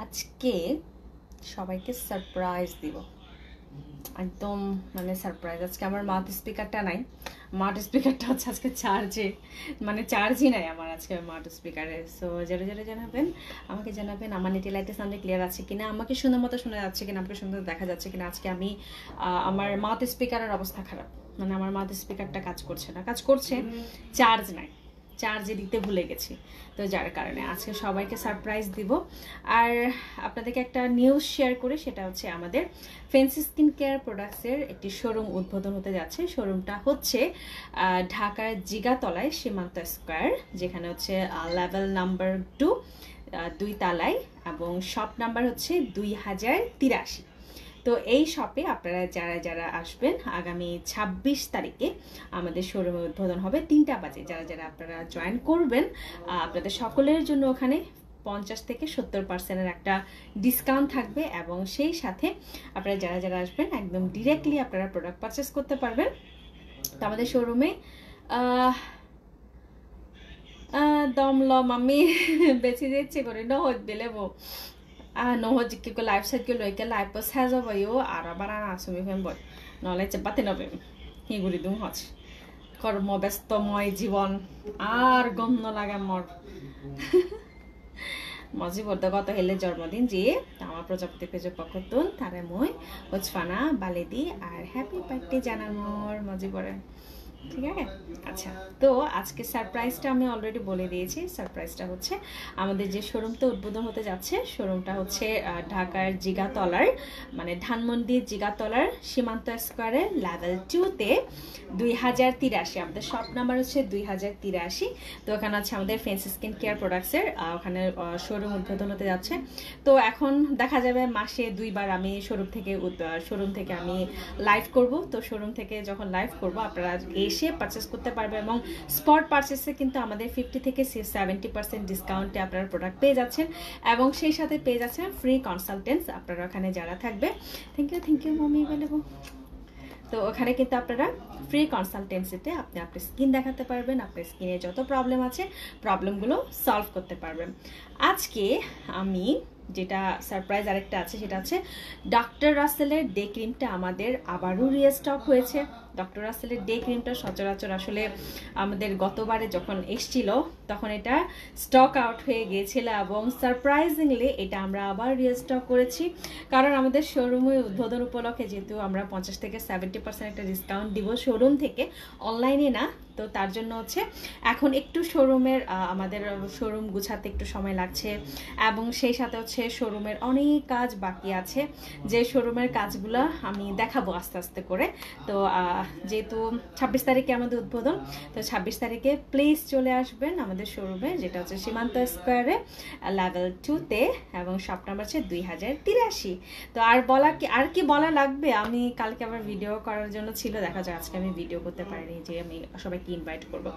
আজকে সবাইকে সারপ্রাইজ দিব, একদম মানে সারপ্রাইজ। আজকে আমার মাউথ স্পিকারটা নাই, মাউথ স্পিকারটা হচ্ছে আজকে চার্জে, মানে চার্জই নাই আমার আজকে মাউথ স্পিকারে। সো যারা যারা জানাবেন আমাকে জানাবেন আমার নেটি লাইটের সামনে ক্লিয়ার আছে কিনা, আমাকে সুন্দর মতো শোনা যাচ্ছে কিনা, আমাকে সুন্দর দেখা যাচ্ছে কিনা। আজকে আমি আমার মাউথ স্পিকারের অবস্থা খারাপ, মানে আমার মাউথ স্পিকারটা কাজ করছে না, কাজ করছে, চার্জ নাই, চার্জে দিতে ভুলে গেছি। তো যার কারণে আজকে সবাইকে সারপ্রাইজ দিব। আর আপনাদেরকে একটা নিউজ শেয়ার করে, সেটা হচ্ছে আমাদের ফেন্সি স্কিন কেয়ার প্রোডাক্টসের একটি শোরুম উদ্বোধন হতে যাচ্ছে। শোরুমটা হচ্ছে ঢাকার জিগাতলায় সীমান্ত স্কোয়ার, যেখানে হচ্ছে লেভেল নাম্বার 2 2 তালায়, এবং শপ নাম্বার হচ্ছে 2083। তো এই শপে আপনারা যারা যারা আসবেন আগামী 26 তারিখে আমাদের শোরুমে উদ্বোধন হবে 3টা বাজে। যারা যারা আপনারা জয়েন করবেন আপনাদের সকলের জন্য ওখানে 50 থেকে 70% একটা ডিসকাউন্ট থাকবে, এবং সেই সাথে আপনারা যারা যারা আসবেন একদম ডিরেক্টলি আপনারা প্রোডাক্ট পারচেস করতে পারবেন। তো আমাদের শোরুমে দম লম আমি বেশি দিচ্ছি করে নহজ বেলেবো নহজ কি লাইফ সাইড কে লইকে লাইফ সাজাবায়ও আর বারা আসুমি ফেমবই নহলে চেপাতে নবে হিগুড়ি দুম হজ কর্মব্যস্তময় জীবন আর গন্ধ লাগে মর মজি বর্দ গত হেলে জন্মদিন যে আমার প্রজাপতি পেজের পক্ষ তুন তারে মই হজফানা বালেদি আর হ্যাপি বার্থডে জানানোর মজি পড়ে, ঠিক আছে। আচ্ছা, তো আজকে সারপ্রাইজটা আমি অলরেডি বলে দিয়েছি। সারপ্রাইজটা হচ্ছে আমাদের যে শোরুমটা উদ্বোধন হতে যাচ্ছে, শোরুমটা হচ্ছে ঢাকার জিগাতলার, মানে ধানমন্ডি জিগাতলার সীমান্ত স্কোয়ারের লেভেল 2-তে 2083। আমাদের শপ নাম্বার হচ্ছে 2083। তো ওখানে আছে আমাদের ফেন্সি স্কিন কেয়ার প্রোডাক্টসের ওখানে শোরুম উদ্বোধন হতে যাচ্ছে। তো এখন দেখা যাবে মাসে 2বার আমি শোরুম থেকে আমি লাইভ করব। তো শোরুম থেকে যখন লাইভ করব আপনারা এসে পারচেস করতে পারবে, এবং স্পট পারচেসে কিন্তু আমাদের 50 থেকে 70% ডিসকাউন্টে আপনারা প্রোডাক্ট পেয়ে যাচ্ছেন, এবং সেই সাথে পেয়ে যাচ্ছেন ফ্রি কনসালটেন্টস আপনারা ওখানে যারা থাকবে। থ্যাংক ইউ মমি বলবো। তো ওখানে কিন্তু আপনারা ফ্রি কনসালটেন্সিতে আপনি আপনার স্কিন দেখাতে পারবেন, আপনার স্কিনে যত প্রবলেম আছে প্রবলেমগুলো সলভ করতে পারবেন। আজকে আমি যেটা সারপ্রাইজ আরেকটা আছে, সেটা হচ্ছে ডক্টর রাসেলের ডে ক্রিমটা আমাদের আবারও রিস্টক হয়েছে। ডক্টর রাসেলের ডে ক্রিমটা সচরাচর আসলে আমাদের গতবারে যখন এসছিল তখন এটা স্টক আউট হয়ে গিয়েছিল, এবং সারপ্রাইজিংলি এটা আমরা আবার রিস্টক করেছি। কারণ আমাদের শোরুমে উদ্বোধন উপলক্ষে যেহেতু আমরা 50 থেকে 70% একটা ডিসকাউন্ট দিব শোরুম থেকে, অনলাইনে না, তো তার জন্য হচ্ছে এখন একটু শোরুমের আমাদের শোরুম গুছাতে একটু সময় লাগছে, এবং সেই সাথে হচ্ছে শোরুমের অনেক কাজ বাকি আছে, যে শোরুমের কাজগুলো আমি দেখাবো আস্তে আস্তে করে। তো যেহেতু 26 তারিখে আমাদের উদ্বোধন, তো 26 তারিখে প্লিজ চলে আসবেন আমাদের শোরুমে, যেটা হচ্ছে সীমান্ত স্কোয়ারে লেভেল 2-তে, এবং শপ নাম্বার হচ্ছে 2083। তো আর কি বলা লাগবে, আমি কালকে আবার ভিডিও করার জন্য ছিল, দেখা যায় আজকে আমি ভিডিও করতে পারিনি, যে আমি সবাইকে ইনভাইট করব।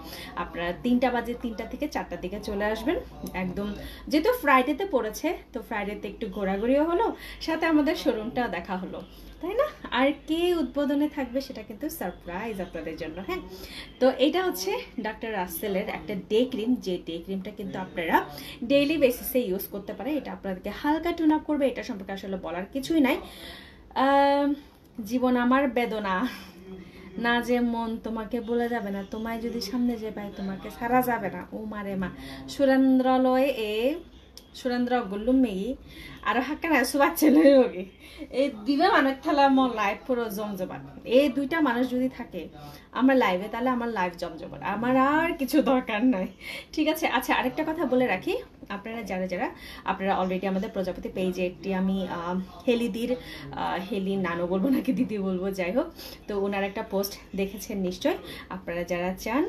আপনারা 3টা বাজে 3টা থেকে 4টার দিকে চলে আসবেন। একদম যেহেতু ফ্রাইডেতে পড়েছে, তো ফ্রাইডেতে একটু ঘোরাঘুরিও হলো, সাথে আমাদের শোরুমটাও দেখা হলো, তাই না? আর কে উদ্বোধনে থাকবে সেটা কিন্তু সারপ্রাইজ আপনাদের জন্য। হ্যাঁ, তো এটা হচ্ছে ডক্টর রাসেলের একটা ডে ক্রিম, যে ডে ক্রিমটা কিন্তু আপনারা ডেইলি বেসিসে ইউজ করতে পারে। এটা আপনাদেরকে হালকা টুন আপ করবে, এটা সম্পর্কে আসলে বলার কিছুই নাই। জীবন আমার বেদনা না যে মন তোমাকে বলে যাবে না, তোমায় যদি সামনে যে পাই তোমাকে সারা যাবে না। ও মারে মা সুরেন্দ্রালয় সুরেন্দ্র গুল্লুম মেগি আর হাক্কানা সুবাদ ছেলে হোগি, এই দুইটা মানুষ থালা আমার লাইফ পুরো জমজমাট। এই 2টা মানুষ যদি থাকে আমার লাইভে, তাহলে আমার লাইফ জমজমাট, আমার আর কিছু দরকার নাই, ঠিক আছে। আচ্ছা, আরেকটা কথা বলে রাখি, আপনারা যারা যারা আপনারা অলরেডি আমাদের প্রজাপতি পেজে একটি আমি হেলি নানো বলবো নাকি দিদি বলবো, যাই হোক, তো ওনার একটা পোস্ট দেখেছেন নিশ্চয়। আপনারা যারা চান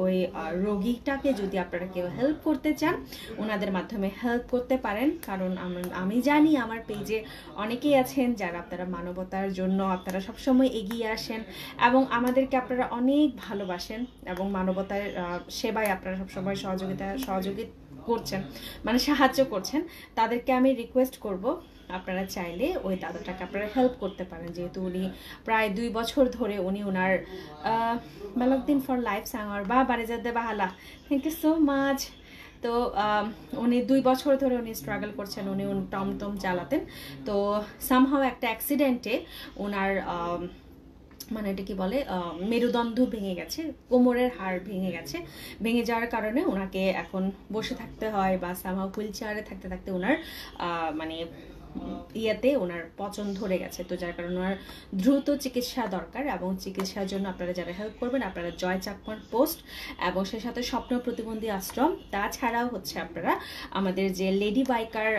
ওই রোগীটাকে যদি আপনারা কেউ হেল্প করতে চান, ওনাদের মাধ্যমে হেল্প করতে পারেন। কারণ আমি জানি আমার পেজে অনেকেই আছেন যারা আপনারা মানবতার জন্য আপনারা সবসময় এগিয়ে আসেন, এবং আমাদেরকে আপনারা অনেক ভালোবাসেন, এবং মানবতার সেবায় আপনারা সবসময় সহযোগিতা করছেন, মানে সাহায্য করছেন। তাদেরকে আমি রিকোয়েস্ট করব, আপনারা চাইলে ওই দাদাটাকে আপনারা হেল্প করতে পারেন, যেহেতু উনি প্রায় 2 বছর ধরে ওনার মালকদিন ফর লাইফ সাঙ্গর বা বাড়ি যেতে বাহালা, থ্যাংক ইউ সো মাচ। তো উনি 2 বছর ধরে উনি স্ট্রাগল করছেন, উনি টমটম চালাতেন। তো সামহাও একটা অ্যাক্সিডেন্টে ওনার মানে এটা কি বলে মেরুদণ্ড ভেঙে গেছে, কোমরের হাড় ভেঙে গেছে। ভেঙে যাওয়ার কারণে ওনাকে এখন বসে থাকতে হয় বা সামহাও হুইল চেয়ারে থাকতে থাকতে ওনার মানে ইয়েতে ওনার পচন ধরে গেছে। তো যার কারণে ওনার দ্রুত চিকিৎসা দরকার, এবং চিকিৎসার জন্য আপনারা যারা হেল্প করবেন, আপনারা জয় চাকমার পোস্ট এবং সেই সাথে স্বপ্ন প্রতিবন্ধী আশ্রম, তাছাড়াও হচ্ছে আপনারা আমাদের যে লেডি বাইকার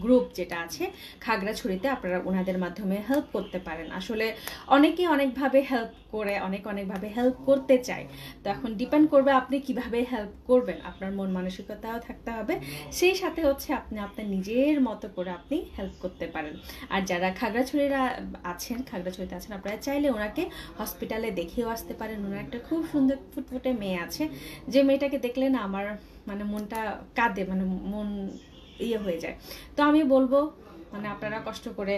গ্রুপ যেটা আছে খাগড়াছড়িতে, আপনারা ওনাদের মাধ্যমে হেল্প করতে পারেন। আসলে অনেকে অনেকভাবে হেল্প করে, অনেকভাবে হেল্প করতে চায়। তো এখন ডিপেন্ড করবে আপনি কিভাবে হেল্প করবেন, আপনার মন মানসিকতাও থাকতে হবে, সেই সাথে হচ্ছে আপনি আপনার নিজের মতো করে আপনি হেল্প করতে পারেন। আর যারা খাগড়াছড়িতে আছেন, আপনারা চাইলে ওনাকে হসপিটালে দেখেও আসতে পারেন। ওনার একটা খুব সুন্দর ফুটফুটে মেয়ে আছে, যে মেয়েটাকে দেখলে না আমার মানে মনটা কাঁদে, মানে মন হয়ে যায়। তো আমি বলবো মানে আপনারা কষ্ট করে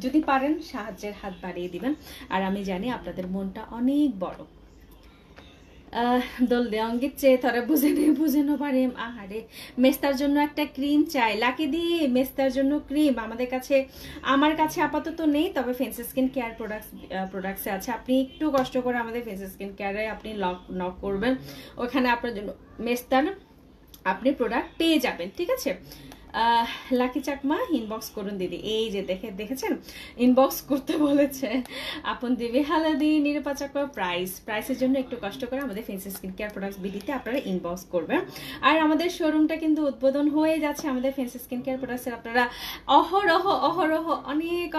যদি পারেন সাহায্যের হাত বাড়িয়ে দিবেন। আর আমি জানি আপনাদের মনটা অনেক বড়। দোল দে অঙ্গিত চেয়ে তোরা বুঝে নো পারে। আহারে, মেস্তার জন্য একটা ক্রিম চাই। লাকি দি, মেস্তার জন্য ক্রিম আমার কাছে আপাতত নেই, তবে ফেন্সি স্কিন কেয়ার প্রোডাক্টসে আছে। আপনি একটু কষ্ট করে আমাদের ফেন্সি স্কিন কেয়ারে আপনি নক করবেন, ওখানে আপনার জন্য মেস্তার আপনি প্রোডাক্ট পেয়ে যাবেন, ঠিক আছে। লাকি চাকমা ইনবক্স করুন দিদি। এই যে দেখেছেন ইনবক্স করতে বলেছে আপন দিবি। হ্যালো দি নিরূপা চাকমা, প্রাইসের জন্য একটু কষ্ট করে আমাদের ফেন্সি স্কিন কেয়ার প্রোডাক্টস বিডিতে আপনারা ইনবক্স করবেন। আর আমাদের শোরুমটা কিন্তু উদ্বোধন হয়ে যাচ্ছে আমাদের ফেন্সি স্কিন কেয়ার প্রোডাক্টসের। আপনারা অহরহ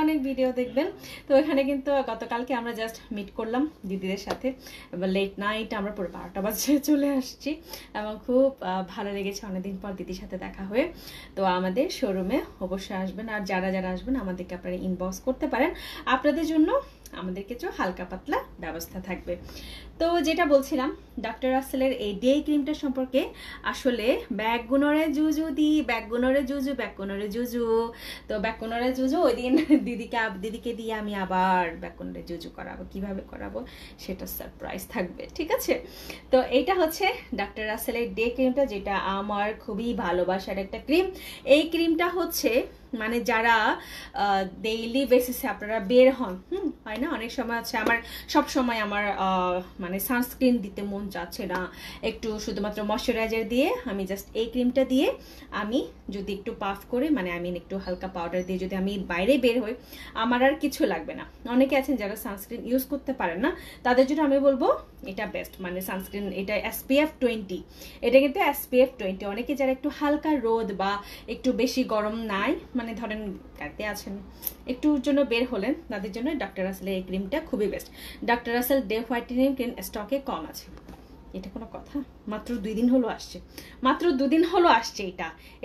অনেক ভিডিও দেখবেন। তো এখানে কিন্তু গতকালকে আমরা জাস্ট মিট করলাম দিদিদের সাথে, এবার লেট নাইট আমরা পুরো 12টা বাজে চলে আসছি, এবং খুব ভালো লেগেছে অনেকদিন পর দিদির সাথে দেখা হয়ে। তো আমাদের শোরুমে অবশ্যই আসবেন, আর যারা আসবেন আমাদেরকে আপনারা ইনবক্স করতে পারেন। আপনাদের জন্য আমাদের কিছু হালকা পাতলা ব্যবস্থা থাকবে। তো যেটা বলছিলাম, ডক্টর রাসেলের এই ডে ক্রিমটা সম্পর্কে, আসলে ব্যাকগুণরে জুজু তো ব্যাকগুণরে জুজু ওই দিন দিদিকে দিয়ে আমি আবার ব্যাকগুণরে জুজু করাবো। কিভাবে করাবো সেটা সারপ্রাইজ থাকবে, ঠিক আছে। তো এইটা হচ্ছে ডক্টর রাসেলের ডে ক্রিমটা, যেটা আমার খুবই ভালোবাসার একটা ক্রিম। এই ক্রিমটা হচ্ছে মানে যারা ডেইলি বেসিসে আপনারা বের হন, হয় না, অনেক সময় আছে আমার সব সময় আমার মানে সানস্ক্রিন দিতে মন চাচ্ছে না, একটু শুধুমাত্র ময়শ্চারাইজার দিয়ে আমি জাস্ট এই ক্রিমটা দিয়ে আমি যদি একটু পাফ করে, মানে আমি একটু হালকা পাউডার দিয়ে যদি আমি বাইরে বের হই, আমার আর কিছু লাগবে না। অনেকে আছেন যারা সানস্ক্রিন ইউজ করতে পারেন না, তাদের জন্য আমি বলবো এটা বেস্ট। মানে সানস্ক্রিন এটা SPF 20, এটা কিন্তু SPF 20। অনেকে যারা একটু হালকা রোদ বা একটু বেশি গরম নাই, মানে ধরেন কাটতে আছেন, একটুর জন্য বের হলেন, তাদের জন্য ডক্টর রাসেলের এই ক্রিমটা খুবই best. Doctor Russell day whitening cream স্টকে কম আছে, এটা কোনো কথা? মাত্র 2 দিন হলো আসছে,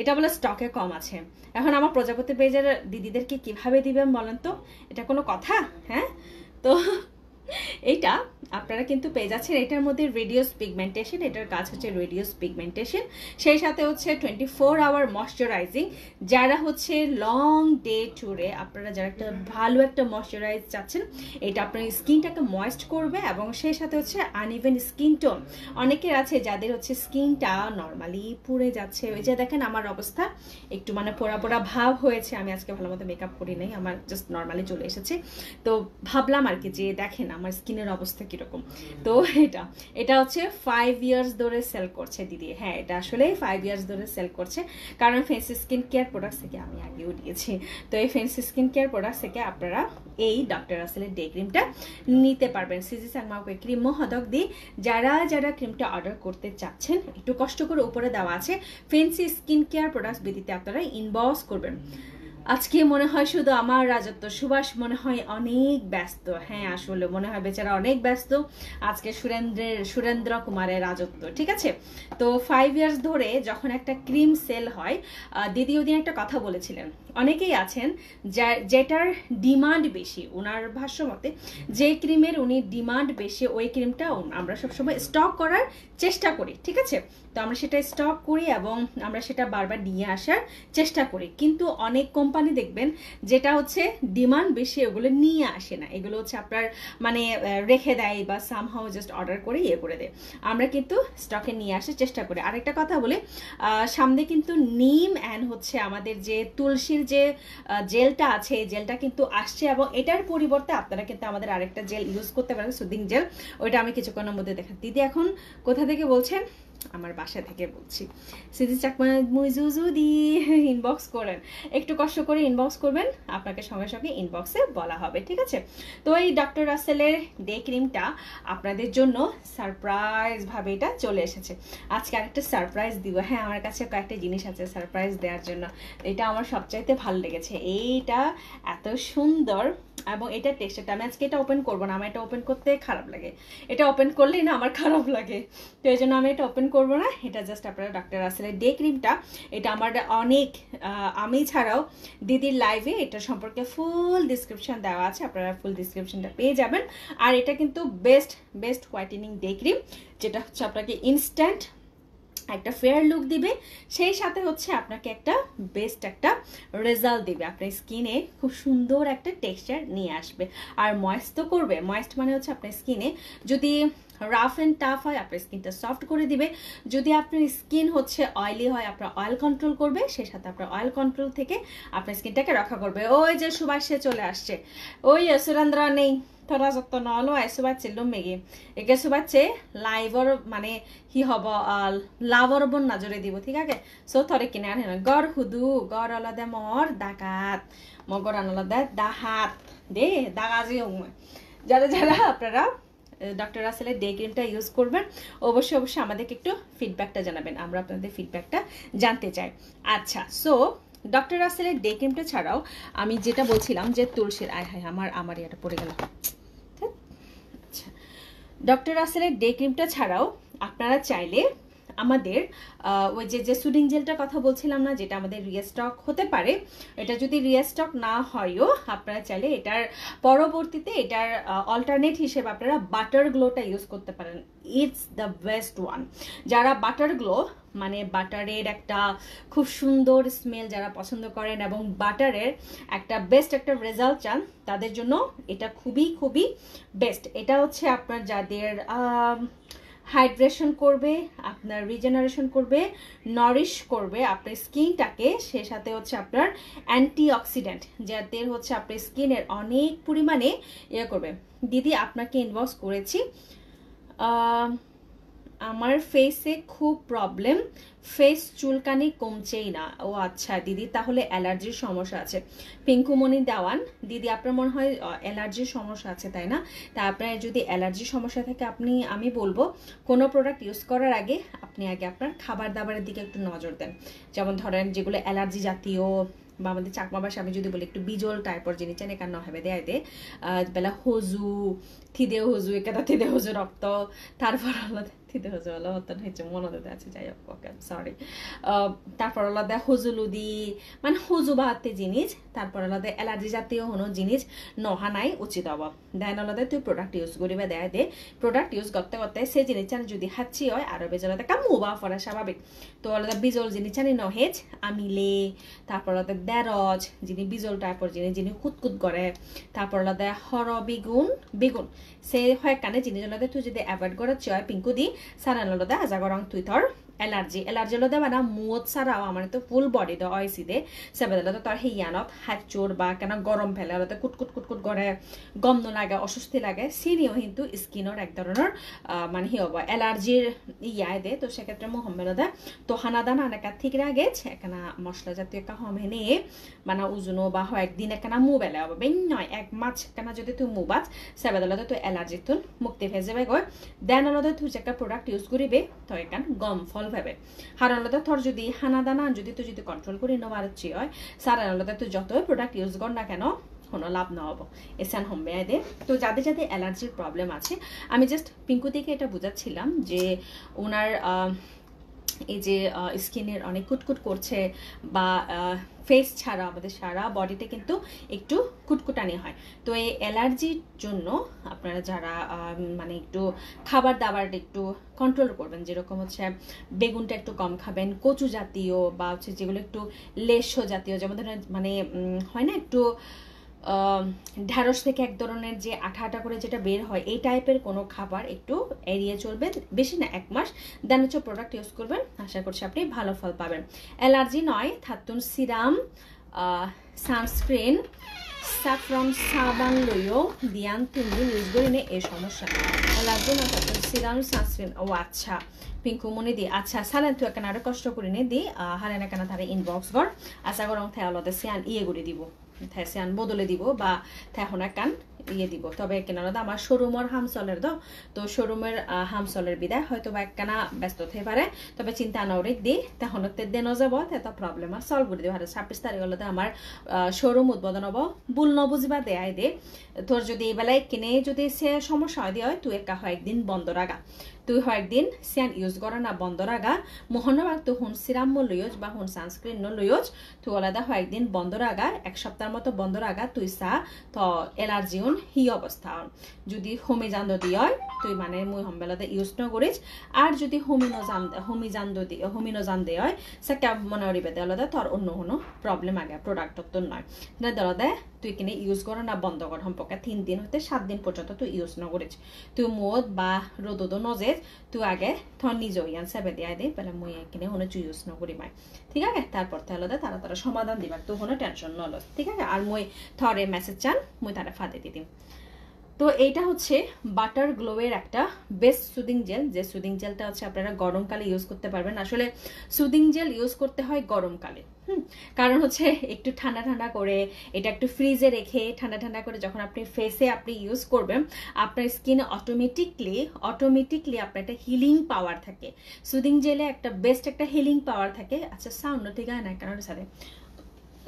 এটা বলে স্টকে কম আছে। এখন আমার প্রজাপতি পেজের দিদিদেরকে কিভাবে দিবেন বলেন তো? এটা কোনো কথা? হ্যাঁ, তো এইটা আপনারা কিন্তু পেয়ে যাচ্ছেন। এটার মধ্যে রেডিয়াস পিগমেন্টেশন, এটার কাজ হচ্ছে রেডিয়াস পিগমেন্টেশন, সেই সাথে হচ্ছে 24 আওয়ার ময়শ্চারাইজিং। যারা হচ্ছে লং ডে ট্যুরে আপনারা যারা একটা ভালো একটা ময়শ্চারাইজ চাচ্ছেন, এটা আপনার স্কিনটাকে ময়েস্ট করবে, এবং সেই সাথে হচ্ছে আনইভেন স্কিন টোন। অনেকের আছে যাদের হচ্ছে স্কিনটা নর্মালি পুড়ে যাচ্ছে, ওই যে দেখেন আমার অবস্থা একটু মানে পোড়া ভাব হয়েছে। আমি আজকে ভালো মতো মেকআপ করি নাই, আমার জাস্ট নর্মালি চলে এসেছে। তো ভাবলাম আর কি যে দেখেন আমার স্কিনের অবস্থা কিরকম। তো এটা হচ্ছে 5 ইয়ার্স ধরে সেল করছে দিদি। হ্যাঁ, এটা আসলে 5 ইয়ার্স ধরে সেল করছে, কারণ ফেন্সি স্কিন কেয়ার প্রোডাক্টস থেকে আমি আগেও দিয়েছি। তো এই ফেন্সি স্কিন কেয়ার প্রোডাক্টস থেকে আপনারা এই ডক্টর রাসেলের ডে ক্রিমটা নিতে পারবেন। সিজি সাংমাকে ক্রিম হদক দি যারা ক্রিমটা অর্ডার করতে চাচ্ছেন, একটু কষ্ট করে উপরে দেওয়া আছে ফেন্সি স্কিন কেয়ার প্রোডাক্টস বিদিতে আপনারা ইনবক্স করবেন। আজকে মনে হয় শুধু আমার রাজত্ব, সুভাষ মনে হয় অনেক ব্যস্ত। হ্যাঁ, আসলে মনে হয় বেচারা অনেক ব্যস্ত। আজকে সুরেন্দ্র কুমারের রাজত্ব, ঠিক আছে। তো 5 ইয়ার্স ধরে যখন একটা ক্রিম সেল হয়, দিদি ওদিন একটা কথা বলেছিলেন, অনেকেই আছেন যেটার ডিমান্ড বেশি, ওনার ভাষ্য মতে যে ক্রিমের উনি ডিমান্ড বেশি, ওই ক্রিমটা আমরা সবসময় স্টক করার চেষ্টা করি, ঠিক আছে। তো আমরা সেটা স্টক করি এবং আমরা সেটা বারবার নিয়ে আসার চেষ্টা করি, কিন্তু অনেক কোম্পানি দেখবেন যেটা হচ্ছে ডিমান্ড বেশি ওগুলো নিয়ে আসে না, এগুলো হচ্ছে আপনার মানে রেখে দেয় বা সামহাও জাস্ট অর্ডার করে ইয়ে করে দেয়। আমরা কিন্তু স্টকে নিয়ে আসার চেষ্টা করি। আরেকটা কথা বলি, সামনে কিন্তু নিম অ্যান্ড হচ্ছে আমাদের যে তুলসীর যে জেলটা আছে এই জেলটা কিন্তু আসছে, এবং এটার পরিবর্তে আপনারা কিন্তু আমাদের আরেকটা জেল ইউজ করতে পারেন, সুদিং জেল, ওইটা আমি কিছুক্ষণের মধ্যে দেখা। দিদি এখন কোথা থেকে বলছেন? আমার বাসা থেকে বলছি। সিদি চাকমা মুজুজুদি ইনবক্স করেন, একটু কষ্ট করে ইনবক্স করবেন, আপনাকে সঙ্গে সঙ্গে ইনবক্সে বলা হবে, ঠিক আছে? তো এই ডক্টর রাসেলের ডে ক্রিমটা আপনাদের জন্য সারপ্রাইজ ভাবে এটা চলে এসেছে। আজকে আরেকটা সারপ্রাইজ দিব। হ্যাঁ, আমার কাছে কয়েকটা জিনিস আছে সারপ্রাইজ দেওয়ার জন্য। এটা আমার সবচাইতে ভালো লেগেছে, এইটা এত সুন্দর এবং এটা টেক্সচারটা। আমি আজকে এটা ওপেন করবো না, আমার এটা ওপেন করতে খারাপ লাগে, এটা ওপেন করলেই না আমার খারাপ লাগে, তো এই জন্য আমি এটা ওপেন করবো না। এটা জাস্ট আপনারা ডক্টর রাসেলের ডে ক্রিমটা, এটা আমার অনেক আমি ছাড়াও দিদির লাইভে এটা সম্পর্কে ফুল ডিসক্রিপশন দেওয়া আছে, আপনারা ফুল ডিসক্রিপশনটা পেয়ে যাবেন। আর এটা কিন্তু বেস্ট হোয়াইটেনিং ডে ক্রিম, যেটা হচ্ছে আপনাকে ইনস্ট্যান্ট একটা ফেয়ার লুক দিবে, সেই সাথে হচ্ছে আপনাকে একটা বেস্ট একটা রেজাল্ট দিবে, আপনার স্কিনে খুব সুন্দর একটা টেক্সচার নিয়ে আসবে। আর ময়েস্ট তো করবে, ময়েস্ট মানে হচ্ছে আপনার স্কিনে যদি রাফ অ্যান্ড টাফ হয় আপনার স্কিনটা সফট করে দিবে, যদি আপনার স্কিন হচ্ছে অয়েলি হয় আপনার অয়েল কন্ট্রোল করবে, সেই সাথে আপনার অয়েল কন্ট্রোল থেকে আপনার স্কিনটাকে রক্ষা করবে। ওই যে সুভাষে চলে আসছে, ওই সুরেন্দ্র নেই থরা যত্ন নলো এসবাৰ চিল্লুম মেগি একে সুবাচ্ছে লাইভৰ মানে হি হব লাভৰ বন নজরে দিব, ঠিক আছে? সো থরে কিনে আনে গড় হুদু গড় আলাদা মর ডাকাত মগর আলাদা দাহাত দে দাগাজি যারা যারা আপনারা ডক্টর রাসেলের ডে ক্রিমটা ইউজ করবেন অবশ্যই আমাদেরকে একটু ফিডব্যাকটা জানাবেন, আমরা আপনাদের ফিডব্যাকটা জানতে চাই। আচ্ছা, সো ডক্টর রাসেলের ডে ক্রিমটা ছাড়াও আমি যেটা বলছিলাম যে তুলসীর আমার এটা পড়ে গেল। আচ্ছা, ডক্টর রাসেলের ডে ক্রিমটা ছাড়াও আপনারা চাইলে আমাদের ওই যে সুডিং জেলটার কথা বলছিলাম না, যেটা আমাদের রিস্টক হতে পারে, এটা যদি রিস্টক না হয়ও আপনারা চাইলে এটার পরবর্তীতে এটার অল্টারনেট হিসেবে আপনারা বাটার গ্লোটা ইউজ করতে পারেন। It's the best one. যারা বাটার গ্লো মানে বাটারের একটা খুব সুন্দর স্মেল যারা পছন্দ করেন এবং বাটারের একটা বেস্ট একটা রেজাল্ট চান, তাদের জন্য এটা খুবই বেস্ট। এটা হচ্ছে আপনার যাদের হাইড্রেশন করবে, আপনার রিজেনারেশন করবে, নরিশ করবে আপনার স্কিনটাকে, সে সাথে হচ্ছে আপনার অ্যান্টিঅক্সিডেন্ট যাদের হচ্ছে আপনার স্কিনের অনেক পরিমাণে ইয়ে করবে। দিদি আপনাকে ইনবক্স করেছি, আমার ফেসে খুব প্রবলেম, ফেস চুলকানি কমছেই না। ও আচ্ছা দিদি, তাহলে অ্যালার্জির সমস্যা আছে। পিঙ্কুমণি দেওয়ান, দিদি আপনার মনে হয় অ্যালার্জির সমস্যা আছে, তাই না? তা আপনার যদি অ্যালার্জির সমস্যা থাকে আমি বলবো কোনো প্রোডাক্ট ইউজ করার আগে আপনি আগে আপনার খাবার দাবারের দিকে একটু নজর দেন। যেমন ধরেন যেগুলো অ্যালার্জি জাতীয় বা আমাদের চাকমা ভাষা আমি যদি বলি একটু বিজল টাইপর জিনিস চান এখানে হবে দেয় দে বেলা হজু থিদে হজু একাটা থিদে হজু রক্ত, তারপর আলাদা থিদে হজু হলো হতন হয়েছে মনে আছে, যাই হোক ওকে সরি। তারপর আলাদা হজুলুদি মানে হজু বাহাতে জিনিস, তারপর আলাদা অ্যালার্জি জাতীয় কোনো জিনিস নহা নাই উচিত হব। দেন আলাদা তুই প্রোডাক্ট ইউজ করিবা দেয় দে, প্রোডাক্ট ইউজ করতে করতে সেই জিনিস চান যদি হাঁচি হয় আরো বেজল কামু বা ফরা স্বাভাবিক, তো আলাদা বিজল জিনিস চানি নহেজ আমিলে, তারপর আলাদা দেরজ যিনি বিজল টাইপর জিনিস যিনি কুতকুত করে, তারপর আলাদা হর বেগুন সে হয় কানে জিনিস আলাদা তুই যদি অ্যাভয়েড করার চয় পিঙ্কু দি সারান আলাদা আজাগরং তুই থর এলার্জি আলাদা মানে মুত সারাও আমার তো ফুল বডি দে অয়সি দে সেবেদা তো তোর হিয়ানত হাত চোর বা কেন গরম ফেলে আলাদা কুটকুট করে গন্ধ লাগে অস্বস্তি লাগে, সিনিও কিন্তু স্কিনের এক ধরনের মানে হি হব অ্যালার্জির ইয়ায় দে। তো সেক্ষেত্রে মোহাম্মদা তো হানাদানা একা ঠিক রাগে এখানা মশলা জাতীয় একা হমে নিয়ে মানে উজুনো বা হয় একদিন এখানা মু বেলা হবে বেন নয় এক মাছ কেনা যদি তুই মু বাচ সেবেদা তো অ্যালার্জি তুন মুক্তি ভেজে যাবে গয়। দেন আলাদা তুই একটা প্রোডাক্ট ইউজ করিবে তো এখান গম ফল ভাবে হার আলাদা তোর যদি হানা দানা যদি তুই যদি কন্ট্রোল করি নেওয়ার চেয়ে হয় সারা আলাদা তুই যতই প্রোডাক্ট ইউজ কর না কেন কোনো লাভ না হবো এসান হোমে দে। তো যাদের অ্যালার্জির প্রবলেম আছে আমি জাস্ট পিঙ্কু থেকে এটা বুঝাচ্ছিলাম যে ওনার এই যে স্কিনের অনেক কুটকুট করছে বা ফেস ছাড়া আমাদের সারা বডিতে কিন্তু একটু কুটকুটানি হয়। তো এই অ্যালার্জির জন্য আপনারা যারা মানে একটু খাবার দাবার একটু কন্ট্রোল করবেন, যেরকম হচ্ছে বেগুনটা একটু কম খাবেন, কচু জাতীয় বা হচ্ছে যেগুলো একটু লেশো জাতীয়, যেমন ধরেন মানে হয় না একটু ঢ্যাঁড়স থেকে এক ধরনের যে আঠা আঠা করে যেটা বের হয়, এই টাইপের কোনো খাবার একটু এড়িয়ে চলবেন, বেশি না 1 মাস। দেন হচ্ছে প্রোডাক্ট ইউজ করবেন, আশা করছি আপনি ভালো ফল পাবেন। অ্যালার্জি নয়, থাতুন সিরাম, সানস্ক্রিন, স্যাফরন সাবান লইও দিয়ান 3 দিন ইউজ করে নে এই সমস্যা। অ্যালার্জি নয়, থাতুন সিরাম সানস্ক্রিন। ও আচ্ছা পিঙ্কুমণি দি আচ্ছা সালেন তুই এখানে আরো কষ্ট করে নে দি হারেন এখানে তারা ইনবক্স কর আশা করং থায়ালতে সিয়ান ইয়ে করে দিব, সিয়ান বদলে দিব বা থাহনা কান ইয়ে দিব। তবে কেনারা আমার শোরুমের হামসলের তো শোরুমের হামসলের বিদায় হয়তো বা একখানা ব্যস্ত হতে পারে, তবে চিন্তা নরে দি তখন দেন যাব এত প্রবলেম আর সলভ করে দিব। 26 তারিখ হলে আমার শোরুম উদ্বোধন হব, ভুল নবুঝবা দেয় দে তোর যদি এই বেলায় কিনে যদি সে সমস্যা হয় দিয়ে হয় তুই একা হয় একদিন বন্ধ রাখা, তুই হয় একদিন সিয়ান ইউজ করা না বন্ধ রাখা মোহনবাগ তো হুন সিরাম লইজ বা হুন সানস্ক্রিন লইজ তুই আলাদা হয় একদিন বন্ধ রাখা, 1 সপ্তাহের মতো বন্ধ রাখা তুই সা তো অ্যালার্জি হি অবস্থা। যদি হোমি জান্দ দিয়ে তুই মানে মুই হমবেলাতে ইউজ ন করিস, আর যদি হোমিনো জান দিয়ে হয় সে ক্যাব মনে করিবে দেওয়ালে তোর অন্য কোনো প্রবলেম আগে প্রোডাক্ট তোর নয় দেওয়ালে তুই কিনে ইউজ কর না বন্ধ কর সম্পর্কে 3 দিন হতে 7 দিন পর্যন্ত তুই ইউজ ন করিস। তুই মদ বা রোদ নজে তুই আগে থর নিজে ইয়ান সেবে দিয়ে দে পেলে মুই কিনে কোনো ইউজ ন করি মাই, ঠিক আছে? তারপর তাহলে তারা সমাধান দিবার তো কোনো টেনশন নল, ঠিক আছে? আর মুই থরে মেসেজ চান মুই তারা ফাঁদে দিদিম। তো এইটা হচ্ছে বাটার গ্লোয়ের একটা বেস্ট সুদিং জেল, যে সুদিং জেলটা হচ্ছে আপনারা গরমকালে ইউজ করতে পারবেন। আসলে সুদিং জেল ইউজ করতে হয় গরমকালে, কারণ হচ্ছে একটু ঠান্ডা ঠান্ডা করে এটা একটু ফ্রিজে রেখে ঠান্ডা ঠান্ডা করে যখন আপনি ফেসে আপনি ইউজ করবেন আপনার স্কিনে অটোমেটিকলি আপনার একটা হিলিং পাওয়ার থাকে। সুদিং জেলে একটা বেস্ট একটা হিলিং পাওয়ার থাকে। আচ্ছা সাউন্ড ঠিক আছে না কেন সাথে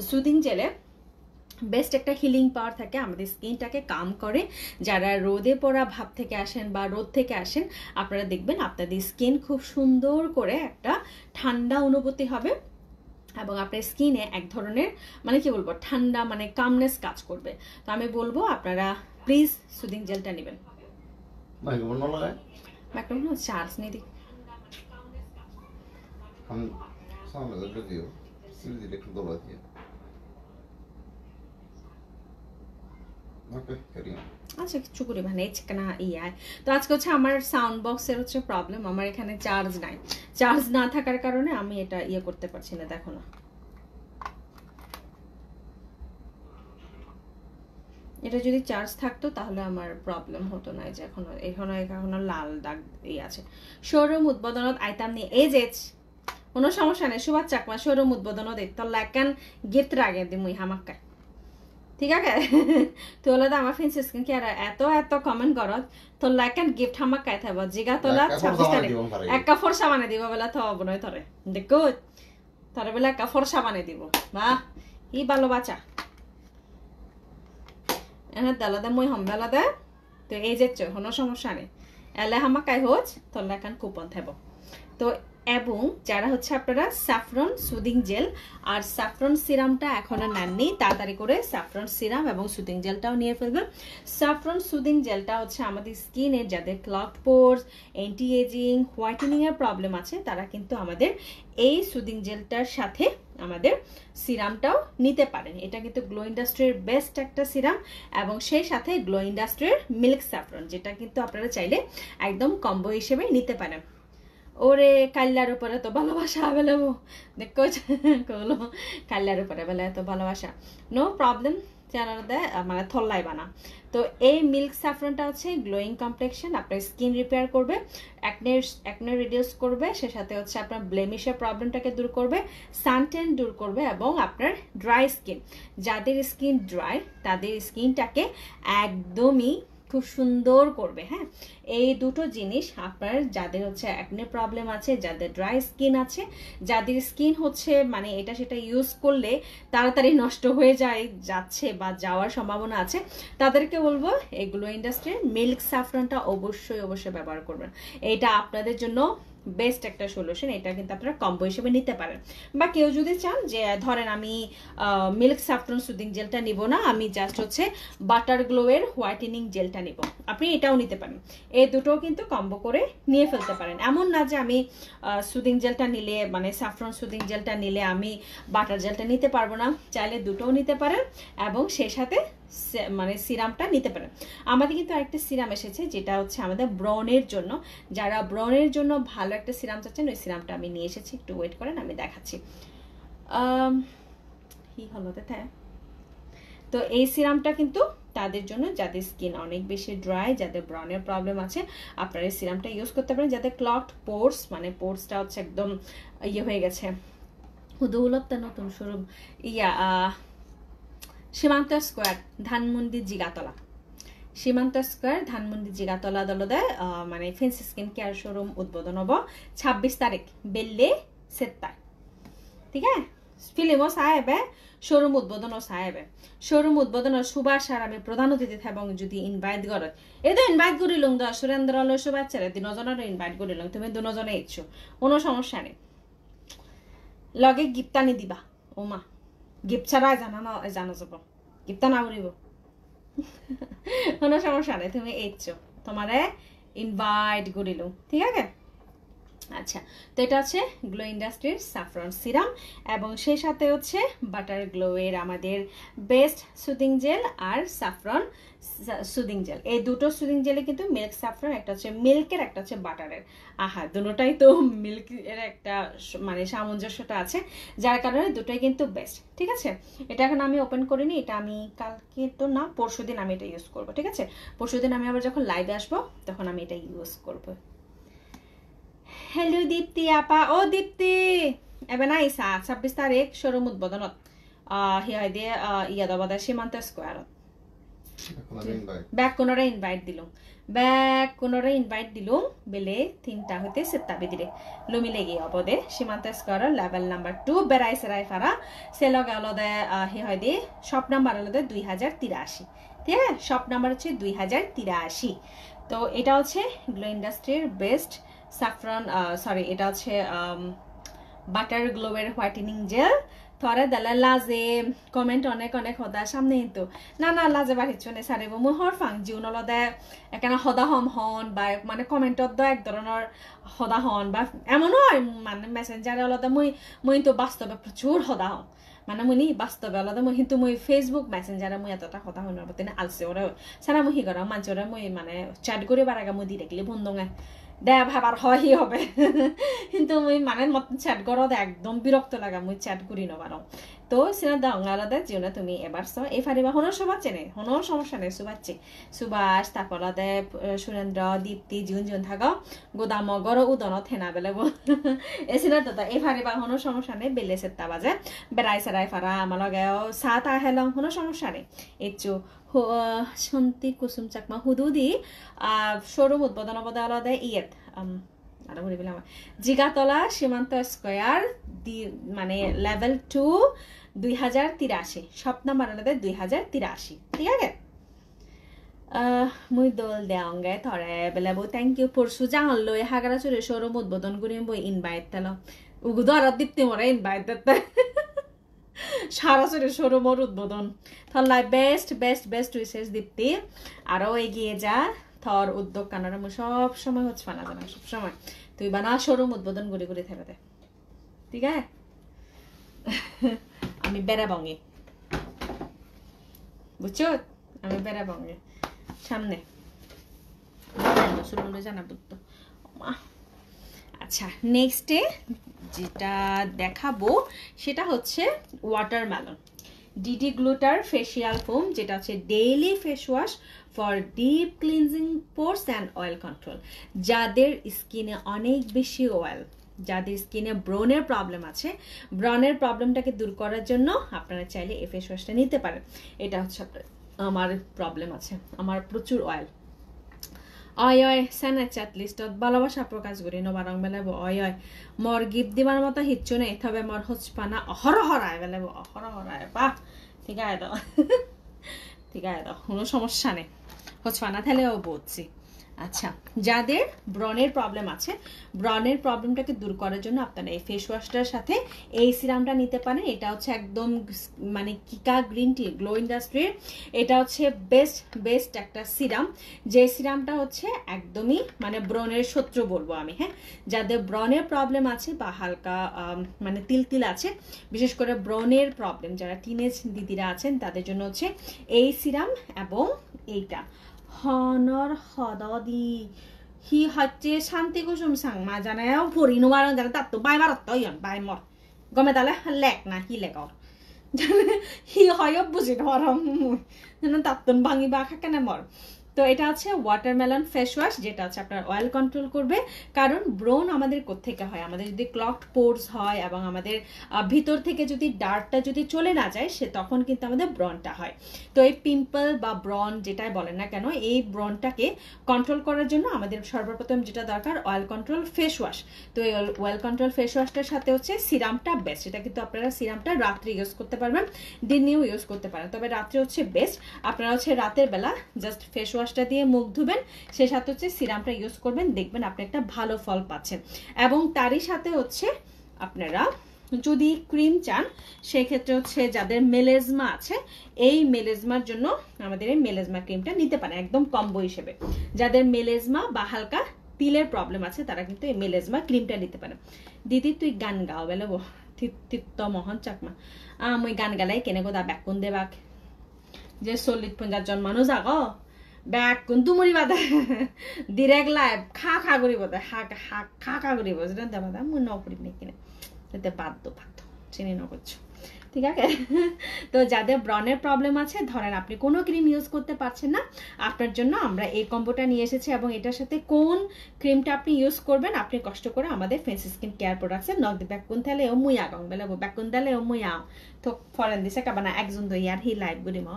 সুদিং জেলে বেস্ট একটা হিলিং পাওয়ার থাকে, আমাদের স্কিনটাকে কাম করে। যারা রোদে পড়া ভাব থেকে আসেন বা রোদ থেকে আসেন আপনারা দেখবেন আপনাদের স্কিন খুব সুন্দর করে একটা ঠান্ডা অনুভূতি হবে এবং আপনার স্কিনে এক ধরনের মানে কি বলবো ঠান্ডা মানে কামনেস কাজ করবে। তো আমি বলবো আপনারা প্লিজ সুদিং জেলটা নেবেন। মাইক্রোফোন চার্জ নেই দিক আচ্ছা কিছু করি মানে না ইয়ায়। তো আজকে হচ্ছে আমার সাউন্ড বক্সের হচ্ছে প্রবলেম, আমার এখানে চার্জ নাই, চার্জ না থাকার কারণে আমি এটা ইয়ে করতে পারছি না। দেখো না এটা যদি চার্জ থাকতো তাহলে আমার প্রবলেম হতো না, যে এখনো লাল দাগ এই আছে। শোরুম উদ্বোধনত আইতাম নিয়ে এই যে কোনো সমস্যা নেই, সুবাদ চাকমা শোরুম উদ্বোধনত তোর লাগান গিফট রাগে দি মুই হামাক্কায়, ঠিক আছে? তোলা তো আমার ফ্রেন্ডস স্কিন কেয়ার এত কমেন্ট করত তোর লাগান গিফট হামাক্কায় থাকব জিগা তোলা 26 তারিখ এক কাপড় সাবানে দিব বেলা তো বনয় ধরে দেখো তোর বেলা এক কাপড় সাবানে দিব বাহ ই ভালো বাচ্চা এনে দালাদা মই হমবেলাদা। তো এই যে কোনো সমস্যা নেই, এলে হামাকাই হোচ তোর লাগান কুপন থাকব। তো এবং যারা হচ্ছে আপনারা স্যাফরন সুদিং জেল আর স্যাফরন সিরামটা এখনো নেননি তাড়াতাড়ি করে স্যাফরন সিরাম এবং সুদিং জেলটাও নিয়ে ফেলবেন। স্যাফরন সুদিং জেলটা হচ্ছে আমাদের স্কিনের যাদের ক্লগড পোরস, অ্যান্টি এজিং, হোয়াইটেনিং এর প্রবলেম আছে তারা কিন্তু আমাদের এই সুদিং জেলটার সাথে আমাদের সিরামটাও নিতে পারেন। এটা কিন্তু গ্লো ইন্ডাস্ট্রির বেস্ট একটা সিরাম এবং সেই সাথে গ্লো ইন্ডাস্ট্রির মিল্ক স্যাফরন, যেটা কিন্তু আপনারা চাইলে একদম কম্বো হিসেবে নিতে পারেন। ওরে কাল্লার উপরে তো ভালোবাসা বেলাবো দেখো কলো কাল্লার উপরে বেলা এত ভালোবাসা নো প্রবলেম মানে থল্লাই বানা। তো এই মিল্ক স্যাফরনটা হচ্ছে গ্লোয়িং কমপ্লেকশন, আপনার স্কিন রিপেয়ার করবে, অ্যাকনে রিডিউস করবে, সে সাথে হচ্ছে আপনার ব্লেমিশের প্রবলেমটাকে দূর করবে, সানটেন দূর করবে এবং আপনার ড্রাই স্কিন, যাদের স্কিন ড্রাই তাদের স্কিনটাকে একদমই খুব সুন্দর করবে। হ্যাঁ এই দুটো জিনিস আপনার যাদের হচ্ছে অ্যাকনে প্রবলেম আছে, যাদের ড্রাই স্কিন আছে, যাদের স্কিন হচ্ছে মানে এটা সেটা ইউজ করলে তাড়াতাড়ি নষ্ট হয়ে যাচ্ছে বা যাওয়ার সম্ভাবনা আছে, তাদেরকে বলবো এগুলো ইন্ডাস্ট্রির মিল্ক স্যাফরনটা অবশ্যই ব্যবহার করবেন। এটা আপনাদের জন্য বেস্ট একটা সলিউশন। এটা কিন্তু আপনারা কম্বো হিসেবে নিতে পারেন। বা কেউ যদি চান যে ধরেন আমি মিল্ক স্যাফরন সুদিং জেলটা নিব না, আমি জাস্ট হচ্ছে বাটার গ্লোয়ের হোয়াইটেনিং জেলটা নিব, আপনি এটাও নিতে পারেন। এই দুটোও কিন্তু কম্বো করে নিয়ে ফেলতে পারেন। এমন না যে আমি সুদিং জেলটা নিলে মানে স্যাফরন সুদিং জেলটা নিলে আমি বাটার জেলটা নিতে পারবো না, চাইলে দুটোও নিতে পারেন এবং সেই সাথে মানে সিরামটা নিতে পারেন। আমাদের কিন্তু আরেকটা সিরাম এসেছে যেটা হচ্ছে আমাদের ব্রনের জন্য, যারা ব্রনের জন্য ভালো একটা সিরাম চাচ্ছেন ওই সিরামটা আমি নিয়ে এসেছি। একটু ওয়েট করেন, আমি দেখাচ্ছি। কি হলো তাই? তো এই সিরামটা কিন্তু তাদের জন্য যাদের স্কিন অনেক বেশি ড্রাই, যাদের ব্রনের প্রবলেম আছে, আপনারা এই সিরামটা ইউজ করতে পারেন। যাদের ক্লগড পোর্স মানে পোর্সটা হচ্ছে একদম ইয়ে হয়ে গেছে, হুদুলতা নতুন শুরু সীমান্ত স্কোয়ার ধানমন্ডি জিগাতলা, সীমান্ত স্কোয়ার ধানমন্ডি জিগাতলা দলদে মানে ফেন্সি স্কিন কেয়ার শোরুম উদ্বোধন হব 26 তারিখ বেল্লে সেত্তায়। ঠিক আছে, ফিল্মও সাহেবে শোরুম উদ্বোধনও সাহেবে শোরুম উদ্বোধন সুভাষ আর আমি প্রধান অতিথি এবং যদি ইনভাইট করো এই তো ইনভাইট করিলুম তো সুরেন্দ্র আলো শুভাচ্ছারে দুজনেরও ইনভাইট করিলুম, তুমি দুজনে ইচ্ছো, কোনো সমস্যা নেই। লগে গিফটানি দিবা, ও মা গিফট ছাড়া জানো যাব, গিফটা না বলিব কোনো সমস্যা নেই, তুমি ইচ্ছো, তোমারে ইনভাইট করিলুম। ঠিক আছে, আচ্ছা। তো এটা হচ্ছে গ্লো ইন্ডাস্ট্রির স্যাফরন সিরাম এবং সেই সাথে হচ্ছে বাটার গ্লোয়ের আমাদের বেস্ট সুদিং জেল আর স্যাফরন সুদিং জেল। এই দুটো সুদিং জেলে কিন্তু মিল্ক স্যাফরন, একটা হচ্ছে মিল্কের একটা হচ্ছে বাটারের। আহা, দুটোটাই তো মিল্ক এর একটা মানে সামঞ্জস্যতা আছে, যার কারণে দুটোই কিন্তু বেস্ট। ঠিক আছে, এটা এখন আমি ওপেন করিনি, এটা আমি কালকে তো না পরশুদিন আমি এটা ইউজ করবো। ঠিক আছে, পরশুদিন আমি আবার যখন লাইভে আসবো তখন আমি এটা ইউজ করবো। হেল্লো দীপ্তি আপা, ও দীপ্তি এবার না ইসা 26 তারিখ শোরুম উদ্বোধনত হিয়াই দিয়ে ইয়াদাবাদের সীমান্ত স্কোয়ারত ব্যাক কোনরে ইনভাইট দিলুম বেলে 3টা হইতে 7টা বেদিরে লুমি লেগে অবদে সীমান্ত স্কোয়ার লেভেল নাম্বার 2 বেড়াই সেরাই ফারা সে লগে আলাদা হিয়াই দিয়ে শপ নাম্বার আলাদা 2083। ঠিক আছে, শপ নাম্বার হচ্ছে 2083। তো এটা হচ্ছে গ্লো ইন্ডাস্ট্রির বেস্ট স্যাফরন সরি এটা হচ্ছে বাটার গ্লোবের হোয়াইটেনিং জেল। থরে দালা লাজে কমেন্ট অনেক অনেক সদা সামনে কিন্তু না না লাজে বাঢ়িছো নে সারিব মই হর ফাং জিউন লদে একানা সদা হন বা মানে কমেন্টত দ এক ধরনের সদা হন বা এমনও মানে মেসেঞ্জারে অলদে মই তো বাস্তবে প্রচুর সদা হন মানে মই নি বাস্তবে অলদে মই কিন্তু মই ফেসবুক মেসেঞ্জারে মই এতটা কথা হইনার বতে আলসে ওরে সারা মই হি করা মাঞ্চরে মই মানে চ্যাট করে বারাগা মই ডিরেক্টলি বন্ধঙ্গে দে ভাবার হয় হবে কিন্তু মই মানে মতন চ্যাট করো একদম বিরক্ত লাগা মই চ্যাট করি নবারো। তো সিনা দাঙ্গালাদা জিওনা তুমি এবার স এই ফারিবা হনর সবাচ্ছে নেই, হনর সমস্যা নেই, সুবাচ্ছে সুভাষ তারপরে সুরেন্দ্র দীপ্তি জিউন থাকা গোদাম গর উদন থেনা বেলে এ সিনা দাদা এই ফারিবা হনর সমস্যা নেই, বেলে সেত্তা বাজে বেড়াই সেরাই ফারা আমার লগে সাত আহেলং হনর সমস্যা নেই। এচু সন্তি কুসুম চাকমা হুদুদি শোরুম উদ্বোধন আলাদা ইয়েত আরো বলে বললাম জিগাতলা সীমান্ত স্কোয়ার মানে লেভেল 2 2083 শপ নাম্বার আলাদা 2083। ঠিক আছে, মুই দোল দেওঙ্গে থরে বেলে বই থ্যাংক ইউ পরশু জাঙল লই হাগারা চুরে শোরুম উদ্বোধন করি বই ইনভাইট তেল উগুদ আর দীপ্তি মরে ইনভাইট দিতে সারাসরি শোরুমের উদ্বোধন থল্লাই বেস্ট বেস্ট বেস্ট উইসেস দীপ্তি, আরো এগিয়ে যা থর উদ্যোগ কানারা মু সব সময় হচ্ছে ফানা জানা সব সময় তুই বানা শোরুম উদ্বোধন করে করে থাকতে। ঠিক আছে, আমি বেড়াবঙ্গে বুঝছো, আমি বেড়াবঙ্গে সামনে জানাবো তো। আচ্ছা, নেক্সটে যেটা দেখাবো সেটা হচ্ছে ওয়াটারমেলন ডিডি গ্লুটার ফেসিয়াল ফোম, যেটা হচ্ছে daily face wash for deep cleansing porch and oil control. যাদের স্কিনে অনেক বেশি অয়েল, যাদের স্কিনে ব্রনের প্রবলেম আছে, ব্রনের প্রবলেমটাকে দূর করার জন্য আপনারা চাইলে এই ফেস ওয়াশটা নিতে পারেন। এটা হচ্ছে আমার প্রবলেম আছে, আমার প্রচুর অয়েল অয় অয় সেনে চ্যাট লিস্টত ভালোবাসা প্রকাশ করি নবারং বেলাব অয় অয় মর গিফট দিবার মতো হিচ্ছু নেই, তবে মর হচপানা অহরহরায় বেলাব অহরহরায় বা ঠিক আছে দাও ঠিক আছে দাও কোনো সমস্যা নেই, হচপানা থেলেও বলছি আচ্ছা, যাদের ব্রণের প্রবলেম আছে, ব্রণের প্রবলেমটাকে দূর করার জন্য আপনারা এই ফেস ওয়াশটার সাথে এই সিরামটা নিতে পারেন। এটা হচ্ছে একদম মানে কিকা গ্রিন টি গ্লো ইন্ডাস্ট্রির, এটা হচ্ছে বেস্ট একটা সিরাম, যে সিরামটা হচ্ছে একদমই মানে ব্রণের শত্রু বলবো আমি। হ্যাঁ, যাদের ব্রণের প্রবলেম আছে বা হালকা মানে তিল আছে, বিশেষ করে ব্রণের প্রবলেম যারা টিনেজ দিদিরা আছেন তাদের জন্য হচ্ছে এই সিরাম এবং এইটা হনর হদদি হি হচ্ছে শান্তি কুসুম সাংমা জানে ভরিনো মারন জানে তার তো বাই মারত বাই মর গমে তাহলে লেক না হি লেক হি হয় বুঝি ধরম তাত্তন ভাঙি বা কেন মর। তো এটা হচ্ছে ওয়াটারমেলন ফেস ওয়াশ, যেটা হচ্ছে আপনার অয়েল কন্ট্রোল করবে। কারণ ব্রণ আমাদের কোত্থেকে হয়, আমাদের যদি ক্লগড পোরস হয় এবং আমাদের ভিতর থেকে যদি ডার্টটা যদি চলে না যায় সে তখন কিন্তু আমাদের ব্রণটা হয়। তো এই পিম্পল বা ব্রণ যেটাই বলেন না কেন, এই ব্রণটাকে কন্ট্রোল করার জন্য আমাদের সর্বপ্রথম যেটা দরকার অয়েল কন্ট্রোল ফেস ওয়াশ। তো এই অয়েল কন্ট্রোল ফেস ওয়াশটার সাথে হচ্ছে সিরামটা বেস্ট। এটা কিন্তু আপনারা সিরামটা রাত্রে ইউজ করতে পারবেন, দিনেও ইউজ করতে পারেন, তবে রাত্রে হচ্ছে বেস্ট। আপনারা হচ্ছে রাতের বেলা জাস্ট ফেস ওয়াশটা দিয়ে মুখ ধুবেন, সে সাথে হচ্ছে সিরামটা ইউজ করবেন, দেখবেন আপনি একটা ভালো ফল পাচ্ছেন। এবং তারই সাথে হচ্ছে আপনারা যদি ক্রিম চান সেক্ষেত্রে হচ্ছে যাদের মেলেজমা আছে, এই মেলেজমার জন্য আমাদের এই মেলেজমা ক্রিমটা নিতে পারেন একদম কম্বো হিসেবে। যাদের মেলেজমা বা হালকা তিলের প্রবলেম আছে তারা কিন্তু এই মেলেজমা ক্রিমটা নিতে পারেন। দিদি তুই গান গাও বেলে তিত্ত মোহন চাকমা মই গান গালাই কেনে গোদা ব্যাকুন দেবাক যে 40-50 জন মানুষ আগ ব্যাকুন তুমরি বাদা ডিরেক্ট লাইভ খা খা করিব খা খা করিব যেটা দেবা দা মই নকরিব নি কিনে এতে বাধ্য চিনি নকরছো, ঠিক আছে? তো যাদের ব্রণের প্রবলেম আছে, ধরেন আপনি কোনো ক্রিম ইউজ করতে পারছেন না, আপনার জন্য আমরা এই কম্বোটা নিয়ে এসেছি। এবং এটার সাথে কোন ক্রিমটা আপনি ইউজ করবেন আপনি কষ্ট করে আমাদের ফেন্সি স্কিন কেয়ার প্রোডাক্টসের নক ব্যাকুন তাহলে ও মুই আগং বেলা ব্যাকুন তাহলে ও মুই আও তো ফরেন দিছে কাবানা একজন তো ইয়ার হি লাইভ বুড়ি মা।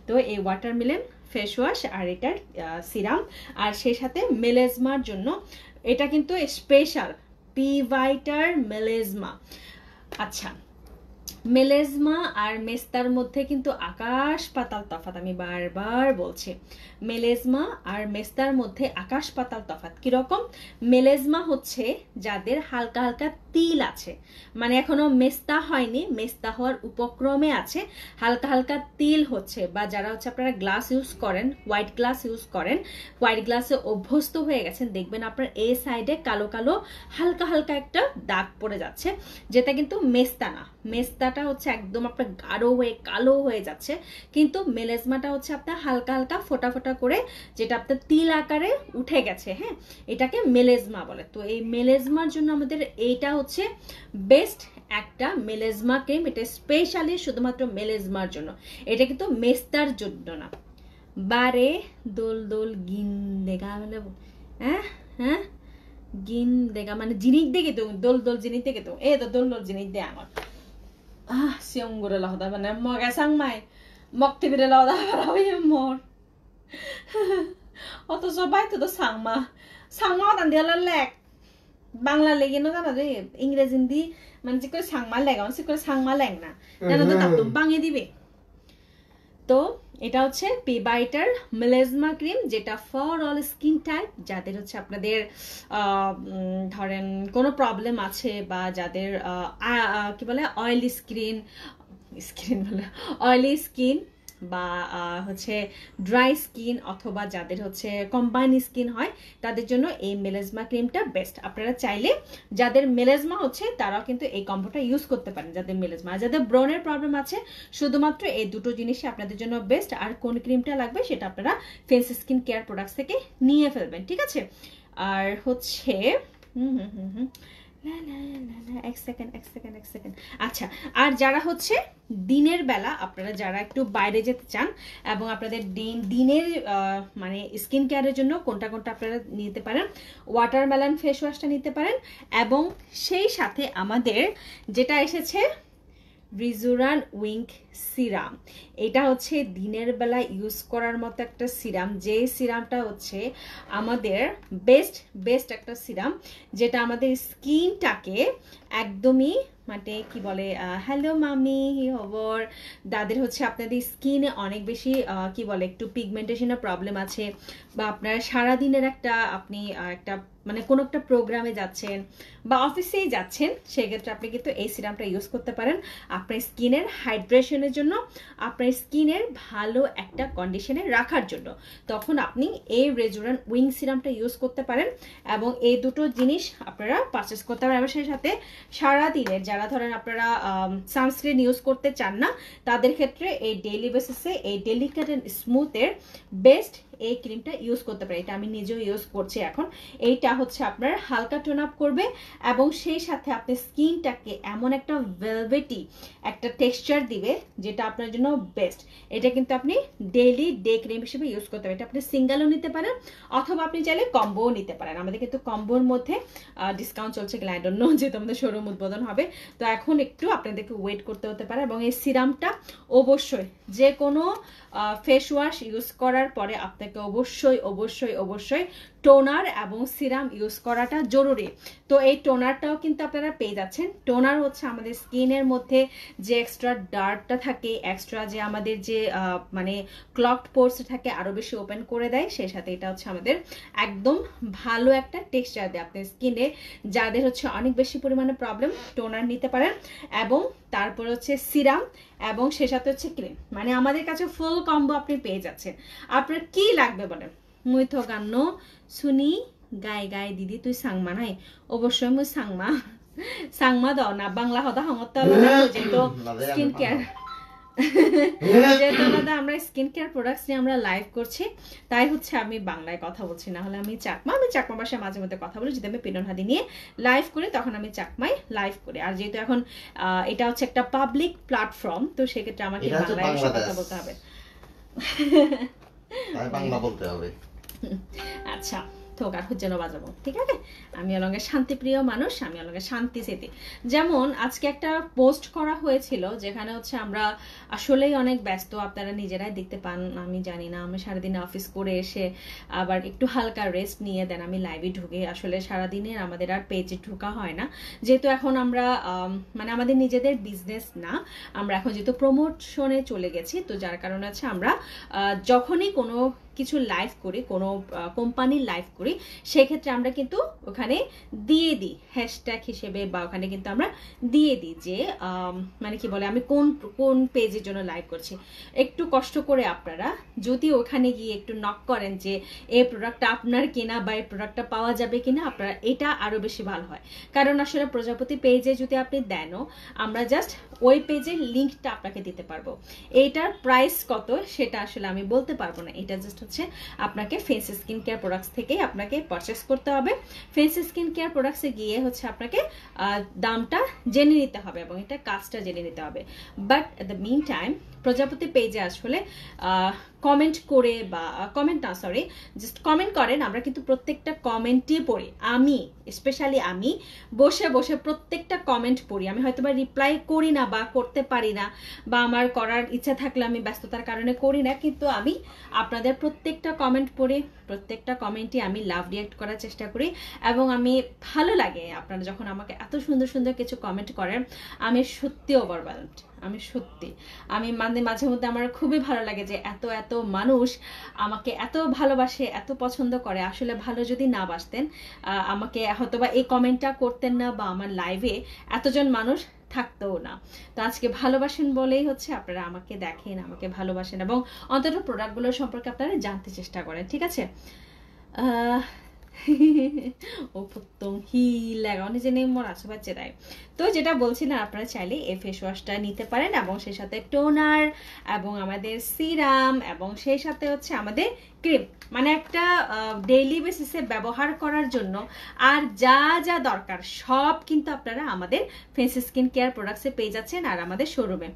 তো এই ওয়াটারমেলন ফেস ওয়াশ আর এটার সিরাম আর সেই সাথে মেলেজমার জন্য এটা কিন্তু স্পেশাল পিভাইটার মেলেজমা। আচ্ছা, মেলেজমা আর মেস্তার মধ্যে কিন্তু আকাশ পাতাল তফাৎ, আমি বারবার বলছি মেলেজমা আর মেস্তার মধ্যে আকাশ পাতাল তফাৎ। কিরকম? মেলেজমা হচ্ছে যাদের হালকা হালকা তিল আছে, মানে এখনো মেস্তা হয়নি, মেস্তা হওয়ার উপক্রমে আছে, হালকা হালকা তিল হচ্ছে, বা যারা হচ্ছে আপনারা গ্লাস ইউজ করেন, হোয়াইট গ্লাস ইউজ করেন, হোয়াইট গ্লাসে অভ্যস্ত হয়ে গেছেন, দেখবেন আপনার এই সাইডে কালো কালো হালকা হালকা একটা দাগ পড়ে যাচ্ছে, যেটা কিন্তু মেস্তা না। মেস্তাটা হচ্ছে একদম আপনার গাঢ় হয়ে কালো হয়ে যাচ্ছে, কিন্তু মেলেজমাটা হচ্ছে আপনার হালকা হালকা ফোটা ফোটা করে যেটা আপনার তিল আকারে উঠে গেছে। হ্যাঁ, এটাকে মেলেজমা বলে। তো এই মেলেজমার জন্য আমাদের এইটা হচ্ছে বেস্ট একটা মেলেজমা ক্রিম, এটা স্পেশালি শুধুমাত্র মেলেজমার জন্য, এটা কিন্তু মেস্তার জন্য না। বারে দোল দোল গিন দেখা হ্যাঁ হ্যাঁ গিন দেখা মানে জিনিস দেখে তো দোল দোল জিনিস দেখে তো এ তো দোল দোল জিনিস দে আমার siang gure lahda bana moga sangmai mokti bire lahda barawi mor অত সবাই তো সাংমা সাংমা দান দিয়ালা লেখ বাংলা লেগে না জানা রে, ইংরেজি হিন্দি মানে যে করে সাংমা লেখা মানে করে সাংমা লেখ না জানো তো তার তুমি বাঙিয়ে দিবে। তো এটা হচ্ছে পিভাইটার মেলেজমা ক্রিম, যেটা ফর অল স্কিন টাইপ, যাদের হচ্ছে আপনাদের ধরেন কোনো প্রবলেম আছে বা যাদের কি বলে অয়েলি স্কিন বলে অয়েলি স্কিন বা হচ্ছে ড্রাই স্কিন, অথবা যাদের হচ্ছে কম্বাইন স্কিন হয় তাদের জন্য এই মেলেজমা ক্রিমটা বেস্ট। আপনারা চাইলে যাদের মেলেজমা হচ্ছে তারাও কিন্তু এই কম্বোটা ইউজ করতে পারেন, যাদের মেলেজমা। যাদের ব্রণের প্রবলেম আছে শুধুমাত্র এই দুটো জিনিসই আপনাদের জন্য বেস্ট। আর কোন ক্রিমটা লাগবে সেটা আপনারা ফেন্সি স্কিন কেয়ার প্রোডাক্টস থেকে নিয়ে ফেলবেন, ঠিক আছে? আর হচ্ছে এক সেকেন্ড আচ্ছা, আর যারা হচ্ছে দিনের বেলা আপনারা যারা একটু বাইরে যেতে চান এবং আপনাদের দিনের মানে স্কিন কেয়ারের জন্য কোনটা আপনারা নিতে পারেন, ওয়াটারমেলন ফেস ওয়াশটা নিতে পারেন। এবং সেই সাথে আমাদের যেটা এসেছে রিজুরান উইঙ্ক সিরাম, এটা হচ্ছে দিনের বেলা ইউজ করার মতো একটা সিরাম, যে সিরামটা হচ্ছে আমাদের বেস্ট একটা সিরাম, যেটা আমাদের স্কিনটাকে একদমই মানে কি বলে হ্যালো মামি খবর দাদের হচ্ছে আপনাদের স্কিনে অনেক বেশি কি বলে একটু পিগমেন্টেশনের প্রবলেম আছে বা আপনার সারাদিনের একটা আপনি একটা মানে কোনো একটা প্রোগ্রামে যাচ্ছেন বা অফিসেই যাচ্ছেন সেক্ষেত্রে আপনি কিন্তু এই সিরামটা ইউজ করতে পারেন আপনার স্কিনের হাইড্রেশনের জন্য আপনার স্কিনের ভালো একটা কন্ডিশনে রাখার জন্য তখন আপনি এই রেজুরেন্ট উইং সিরামটা ইউজ করতে পারেন এবং এই দুটো জিনিস আপনারা পারচেস করতে পারেন এবং সেই সাথে সারাদিনের যারা ধরেন আপনারা সানস্ক্রিন ইউজ করতে চান না তাদের ক্ষেত্রে এই ডেইলি বেসিসে এই ডেলিকেট অ্যান্ড স্মুথের বেস্ট এই ক্রিমটা ইউজ করতে পারি এটা আমি নিজেও ইউজ করছি এখন এইটা হচ্ছে আপনার হালকা টোন আপ করবে এবং সেই সাথে আপনার স্কিনটাকে এমন একটা ভেলভেটি একটা টেক্সচার দিবে যেটা আপনার জন্য বেস্ট এটা কিন্তু আপনি ডেইলি ডে ক্রিম হিসেবে ইউজ করতে পারেন এটা আপনি সিঙ্গেলও নিতে পারেন অথবা আপনি চাইলে কম্বোও নিতে পারেন আমাদের কিন্তু কম্বোর মধ্যে ডিসকাউন্ট চলছে কিনা আই ডোন্ট নো যেহেতু আমাদের শোরুম উদ্বোধন হবে তো এখন একটু আপনাদেরকে ওয়েট করতে হতে পারে এবং এই সিরামটা অবশ্যই যে কোনো ফেস ওয়াশ ইউজ করার পরে আপনাকে অবশ্যই অবশ্যই অবশ্যই টোনার এবং সিরাম ইউজ করাটা জরুরি তো এই টোনারটাও কিন্তু আপনারা পেয়ে যাচ্ছেন টোনার হচ্ছে আমাদের স্কিনের মধ্যে যে এক্সট্রা ডার্কটা থাকে এক্সট্রা যে আমাদের যে মানে ক্লগড পোরস থাকে আরো বেশি ওপেন করে দেয় সেই সাথে এটা হচ্ছে আমাদের একদম ভালো একটা টেক্সচার দেয় আপনার স্কিনে যাদের হচ্ছে অনেক বেশি পরিমাণে প্রবলেম টোনার নিতে পারেন এবং তারপর হচ্ছে সিরাম এবং সে সাথে হচ্ছে ক্রিম মানে আমাদের কাছে ফুল কম্বো আপনি পেয়ে যাচ্ছেন আপনার কি লাগবে বলেন মুই তো গান্ন শুনি গাই গাই দিদি তুই সাংমা নাই অবশ্যই মুই সাংমা দাও না বাংলা হদা হামতা যেহেতু স্কিন কেয়ার যেহেতু আমরা স্কিন কেয়ার প্রোডাক্টস নিয়ে আমরা লাইভ করছি তাই হচ্ছে আমি বাংলায় কথা বলছি না হলে আমি চাকমা ভাষায় মাঝে মধ্যে কথা বলি যদি আমি পিনন হাদি নিয়ে লাইভ করি তখন আমি চাকমায় লাইভ করি আর যেহেতু এখন এটা হচ্ছে একটা পাবলিক প্ল্যাটফর্ম তো সেক্ষেত্রে আমাকে বাংলায় কথা বলতে হবে বাংলা বলতে হবে আচ্ছা থোকার খুঁজে বাজাবো ঠিক আছে আমি অলঙ্গে শান্তিপ্রিয় মানুষ আমি অলঙ্গে শান্তি চেতে যেমন আজকে একটা পোস্ট করা হয়েছিল যেখানে হচ্ছে আমরা আসলেই অনেক ব্যস্ত আপনারা নিজেরাই দেখতে পান আমি জানি না আমি সারাদিন অফিস করে এসে আবার একটু হালকা রেস্ট নিয়ে দেন আমি লাইভে ঢুকে আসলে সারাদিনের আমাদের আর পেজে ঢোকা হয় না যেহেতু এখন আমরা মানে আমাদের নিজেদের বিজনেস না আমরা এখন যেহেতু প্রমোশনে চলে গেছি তো যার কারণে হচ্ছে আমরা যখনই কোনো কিছু লাইভ করি কোনো কোম্পানির লাইভ করি সেক্ষেত্রে আমরা কিন্তু ওখানে দিয়ে দিই হ্যাশট্যাগ হিসেবে বা ওখানে কিন্তু আমরা দিয়ে দিই যে মানে কি বলে আমি কোন কোন পেজের জন্য লাইভ করছি একটু কষ্ট করে আপনারা যদি ওখানে গিয়ে একটু নক করেন যে এই প্রোডাক্টটা আপনার কেনা বা এই প্রোডাক্টটা পাওয়া যাবে কিনা আপনারা এটা আরো বেশি ভালো হয় কারণ আসলে প্রজাপতি পেজে যদি আপনি দেনও আমরা জাস্ট ওই পেজের লিঙ্কটা আপনাকে দিতে পারবো এইটার প্রাইস কত সেটা আসলে আমি বলতে পারবো না এটা জাস্ট হচ্ছে আপনাকে ফেস স্কিন কেয়ার প্রোডাক্টস থেকেই আপনাকে পারচেস করতে হবে ফেস স্কিন কেয়ার প্রোডাক্টসে গিয়ে হচ্ছে আপনাকে দামটা জেনে নিতে হবে এবং এটা কাজটা জেনে নিতে হবে but at the mean time প্রজাপতি পেজে আসলে কমেন্ট করে বা কমেন্ট না সরি জাস্ট কমেন্ট করেন আমরা কিন্তু প্রত্যেকটা কমেন্টই পড়ি আমি স্পেশালি আমি বসে বসে প্রত্যেকটা কমেন্ট পড়ি আমি হয়তো বা রিপ্লাই করি না বা করতে পারি না বা আমার করার ইচ্ছা থাকলে আমি ব্যস্ততার কারণে করি না কিন্তু আমি আপনাদের প্রত্যেকটা কমেন্ট পড়ি প্রত্যেকটা কমেন্টই আমি লাভ রিয়াক্ট করার চেষ্টা করি এবং আমি ভালো লাগে আপনারা যখন আমাকে এত সুন্দর সুন্দর কিছু কমেন্ট করেন আমি সত্যি ওভারওয়েলমড আমি সত্যি আমি মাঝে মধ্যে আমার খুবই ভালো লাগে যে এত এত মানুষ আমাকে এত ভালোবাসে এত পছন্দ করে আসলে ভালো যদি না বাসতেন আমাকে হয়তোবা এই কমেন্টটা করতেন না বা আমার লাইভে এতজন মানুষ থাকতেও না তো আজকে ভালোবাসেন বলেই হচ্ছে আপনারা আমাকে দেখেন আমাকে ভালোবাসেন এবং অন্তত প্রোডাক্টগুলোর সম্পর্কে আপনারা জানতে চেষ্টা করেন ঠিক আছে ও পুত্তম হিলাগা অনেক জেনে মোর আছে বাচ্চা দেয় তো যেটা বলছিলাম আপনারা চাইলে এই ফেস ওয়াশটা নিতে পারেন এবং সেই সাথে টোনার এবং আমাদের সিরাম এবং সেই সাথে হচ্ছে আমাদের ক্রিম মানে একটা ডেইলি বেসিসে ব্যবহার করার জন্য আর যা যা দরকার সব কিন্তু আপনারা আমাদের ফেস স্কিন কেয়ার প্রোডাক্টসে পেয়ে যাচ্ছেন আর আমাদের শোরুমে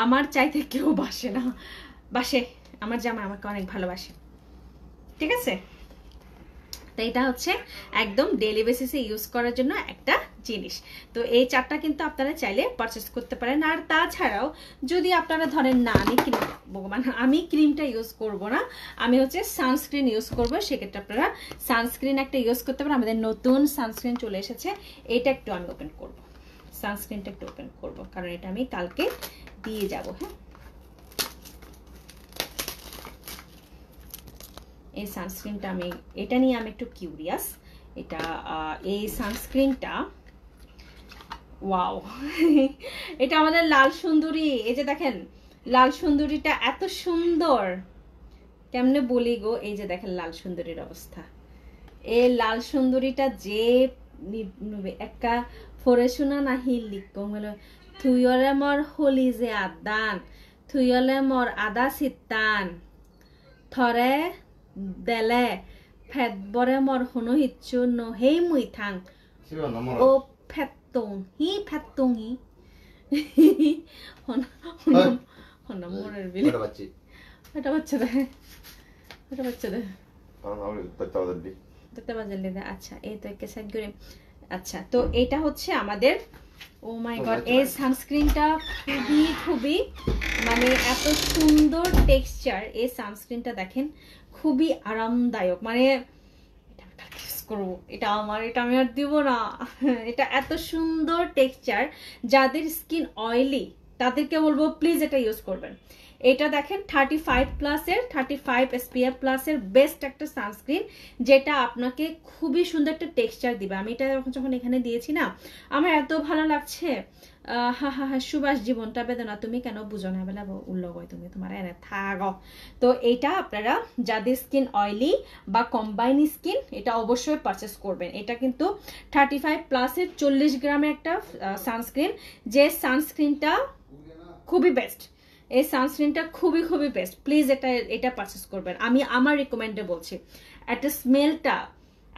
আমার চাইতে কেউ বাসে না বাসে আমার জামা আমাকে অনেক ভালোবাসে ঠিক আছে তো এটা হচ্ছে একদম ডেইলি বেসিসে ইউজ করার জন্য একটা জিনিস তো এই চারটা কিন্তু আপনারা চাইলে পারচেস করতে পারেন আর তাছাড়াও যদি আপনারা ধরেন না আমি ক্রিমটা ইউজ করব না আমি হচ্ছে সানস্ক্রিন ইউজ করব সেক্ষেত্রে আপনারা সানস্ক্রিন একটা ইউজ করতে পারেন আমাদের নতুন সানস্ক্রিন চলে এসেছে এটা একটু আমি ওপেন করব সানস্ক্রিনটা একটু ওপেন করবো, কারণ এটা আমি কালকে দিয়ে যাব। হ্যাঁ, এই সানস্ক্রিনটা এটা নিয়ে আমি একটু কিউরিয়াস। এটা এই সানস্ক্রিনটা, ওয়াও এটা আমাদের লাল সুন্দরী। এই যে দেখেন লাল সুন্দরীটা এত সুন্দর, কেমনে বলি গো। এই যে দেখেন লাল সুন্দরীর অবস্থা। এই লাল সুন্দরীটা যে একটা ফরে শোনা নাহি লিখো হলো, থুইলে মর হলি যে আদান, থুইলে মর আদা সিতান, থরে দেলে ফেট বরে মর হনো হিচ্ছু নহেই মুই থাং ও ফেটং হি ফেটং হি হনা মরের বিলে। এটা বাচ্চা দে, এটা বাচ্চা দে, দেখতে বাজার দে। আচ্ছা, এই তো একটা সাইড করে। আচ্ছা, তো এটা হচ্ছে আমাদের, ও মাই গড, এই সানস্ক্রিনটা খুবই খুবই মানে এত সুন্দর টেক্সচার। এই সানস্ক্রিনটা দেখেন খুবই আরামদায়ক, মানে এটা আমি আর দিব না। এটা এত সুন্দর টেক্সচার, যাদের স্কিন অয়েলি তাদেরকে বলবো প্লিজ এটা ইউজ করবেন। এটা দেখেন 35 SPF প্লাসের বেস্ট একটা সানস্ক্রিন, যেটা আপনাকে খুবই সুন্দর একটা টেক্সচার দিবে। আমি এটা যখন এখানে দিয়েছি না, আমার এত ভালো লাগছে। হা হা হা, সুবাস জীবনটা বেদনা তুমি কেন বুঝো না বেলা উল্লগ হয় তুমি, তোমার এনে থাক। তো এটা আপনারা যাদের স্কিন অয়েলি বা কম্বাইন স্কিন, এটা অবশ্যই পারচেস করবেন। এটা কিন্তু 35 প্লাসের 40 গ্রামের একটা সানস্ক্রিন, যে সানস্ক্রিনটা খুবই বেস্ট। এই সানস্ক্রিনটা খুবই খুবই বেস্ট। প্লিজ এটা পারচেস করবেন, আমি আমার রিকমেন্ডে বলছি। একটা স্মেলটা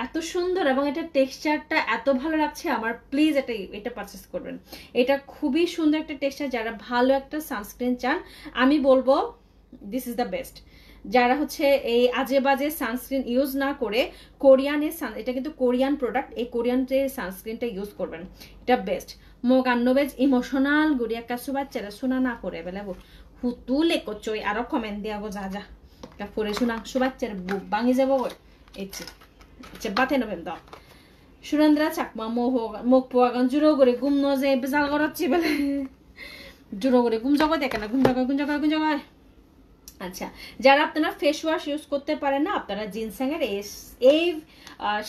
এত সুন্দর এবং এটা টেক্সচারটা এত ভালো লাগছে আমার। প্লিজ এটা পারচেস করবেন। এটা খুবই সুন্দর একটা টেক্সচার। যারা ভালো একটা সানস্ক্রিন চান, আমি বলবো দিস ইজ দ্য বেস্ট। যারা হচ্ছে এই আজে বাজে সানস্ক্রিন ইউজ না করে কোরিয়ানের, এটা কিন্তু কোরিয়ান প্রোডাক্ট, এই কোরিয়ান যে সানস্ক্রিনটা ইউজ করবেন, এটা বেস্ট। মোক আন্নবেজ ইমোশনাল গুড়িয়া কাছু বাচ্চারা শোনা না করে বেলা হুতুলে কচই আরো কমেন্ট দিয়া গো যা যা পরে শোনা সুবাচ্চার বুক ভাঙি যাব। এচ্ছে বাতে নেবেন দাও সুরেন্দ্রা চাকমা মোক পোয়াগান জুড়ো করে গুম ন যে বেজাল করাচ্ছি বেলে জুড়ো করে গুম জগা দেখে না, গুম জগায়। আচ্ছা, যারা আপনারা ফেস ওয়াশ ইউজ করতে পারেন না, আপনারা জিনস্যাংয়ের এই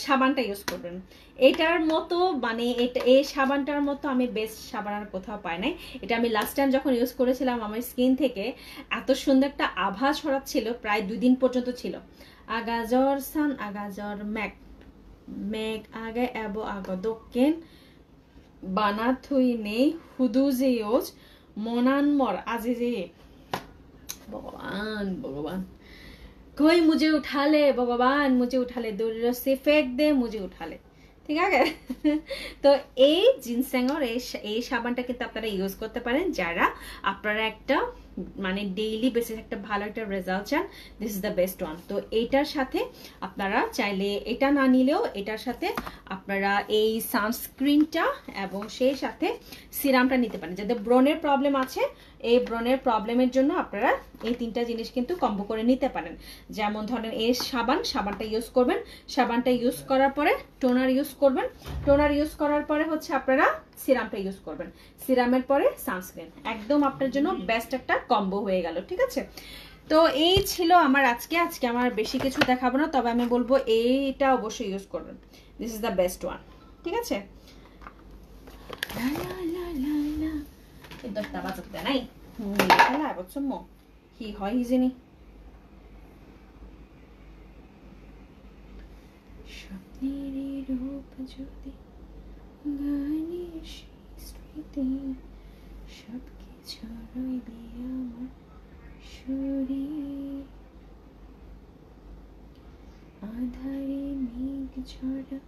সাবানটা ইউজ করবেন। এটার মতো মানে এই সাবানটার মতো আমি বেস্ট সাবান আর কোথাও পাই নাই। এটা আমি লাস্ট টাইম যখন ইউজ করেছিলাম, আমার স্কিন থেকে এত সুন্দর একটা আভা ছড়াচ্ছিল, প্রায় 2 দিন পর্যন্ত ছিল। আগাজর সান আগাজর মেঘ আগে এব আগ দক্ষিণ বানা থুই নেই হুদু যে ইউজ মনান মর আজি যে भगवान भगवान कोई मुझे उठा ले, भगवान मुझे उठा ले, दूर से फेंक दे मुझे उठा ले। ঠিক আছে। তো এই জিনস্যাংয়ের এই সাবানটা কিন্তু আপনারা ইউজ করতে পারেন যারা আপনারা একটা মানে ডেইলি বেসিস একটা ভালো একটা রেজাল্ট চান। This is the best one. তো এইটার সাথে আপনারা চাইলে এটা না নিলেও এটার সাথে আপনারা এই সানস্ক্রিনটা এবং সেই সাথে সিরামটা নিতে পারেন। যাদের ব্রণের প্রবলেম আছে, এই ব্রণের প্রবলেমের জন্য আপনারা এই 3টা জিনিস কিন্তু কম্বো করে নিতে পারেন। যেমন ধরেন এই সাবানটা ইউজ করবেন, সাবানটা ইউজ করার পরে টোনার ইউজ করবেন, টোনার ইউজ করার পরে হচ্ছে আপনারা সিরামটা ইউজ করবেন, সিরামের পরে সানস্ক্রিন। একদম আপনার জন্য বেস্ট একটা কম্বো হয়ে গেল। ঠিক আছে, তো এই ছিল আমার আজকে আমার বেশি কিছু দেখাবো না, তবে আমি বলবো এইটা অবশ্যই ইউজ করবেন। This is the best one. ঠিক আছে, দশটা বাজাতে নাই খেলা বুঝছো মো কি হয় হিজেনি। স্বপ্নের রূপ যদি গানে স্মৃতি সব কিছু রইবে আমার শরীর আধারে মেঘ ঝরা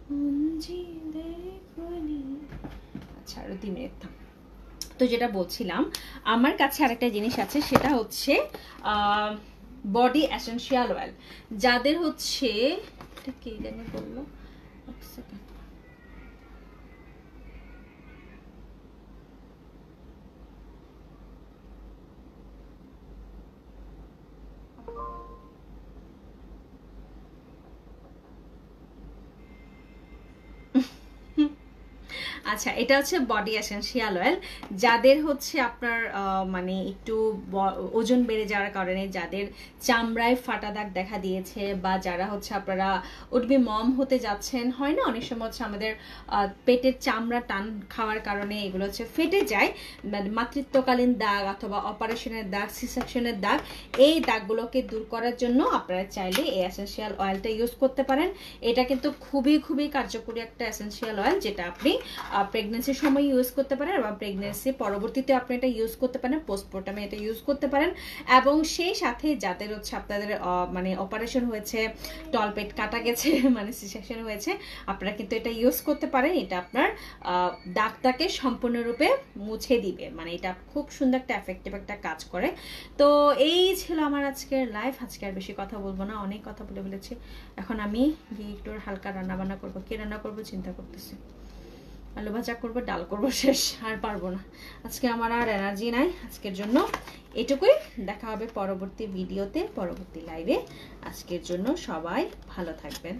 মঞ্জি দেখনি। আচ্ছা, আরো 3 মিনিট থাম। তো যেটা বলছিলাম, আমার কাছে আরেকটা জিনিস আছে, সেটা হচ্ছে বডি এসেনশিয়াল অয়েল। যাদের হচ্ছে এটা কি জানি বললো, এক সেকেন্ড, আচ্ছা, এটা হচ্ছে বডি এসেনশিয়াল অয়েল। যাদের হচ্ছে আপনার মানে একটু ওজন বেড়ে যাওয়ার কারণে যাদের চামড়ায় ফাটা দাগ দেখা দিয়েছে, বা যারা হচ্ছে আপনারা উঠবি মম হতে যাচ্ছেন, হয় না অনেক সময় হচ্ছে আমাদের পেটের চামড়া টান খাওয়ার কারণে এগুলো হচ্ছে ফেটে যায়, মানে মাতৃত্বকালীন দাগ অথবা অপারেশনের দাগ, সি সেকশনের দাগ, এই দাগগুলোকে দূর করার জন্য আপনারা চাইলে এই এসেনশিয়াল অয়েলটা ইউজ করতে পারেন। এটা কিন্তু খুবই খুবই কার্যকরী একটা এসেনশিয়াল অয়েল, যেটা আপনি প্রেগনেন্সির সময় ইউজ করতে পারেন, এবং প্রেগনেন্সি পরবর্তীতে আপনি এটা ইউজ করতে পারেন, পোস্টমর্টমে এটা ইউজ করতে পারেন। এবং সেই সাথে যাদের হচ্ছে আপনাদের মানে অপারেশন হয়েছে, টলপেট কাটা গেছে, মানে সি সেকশন হয়েছে, আপনারা কিন্তু এটা ইউজ করতে পারেন। এটা আপনার দাগটাকে সম্পূর্ণরূপে মুছে দিবে, মানে এটা খুব সুন্দর একটা এফেক্টিভ একটা কাজ করে। তো এই ছিল আমার আজকের লাইফ। আজকে আর বেশি কথা বলবো না, অনেক কথা বলে ফেলেছি। এখন আমি গিয়ে একটু হালকা রান্না বান্না করবো। কি রান্না করবো চিন্তা করতেছি, আলু ভাজা করবো, ডাল করবো, শেষ। আর পারবো না, আজকে আমার আর এনার্জি নাই। আজকের জন্য এটুকুই, দেখা হবে পরবর্তী ভিডিওতে, পরবর্তী লাইভে। আজকের জন্য সবাই ভালো থাকবেন।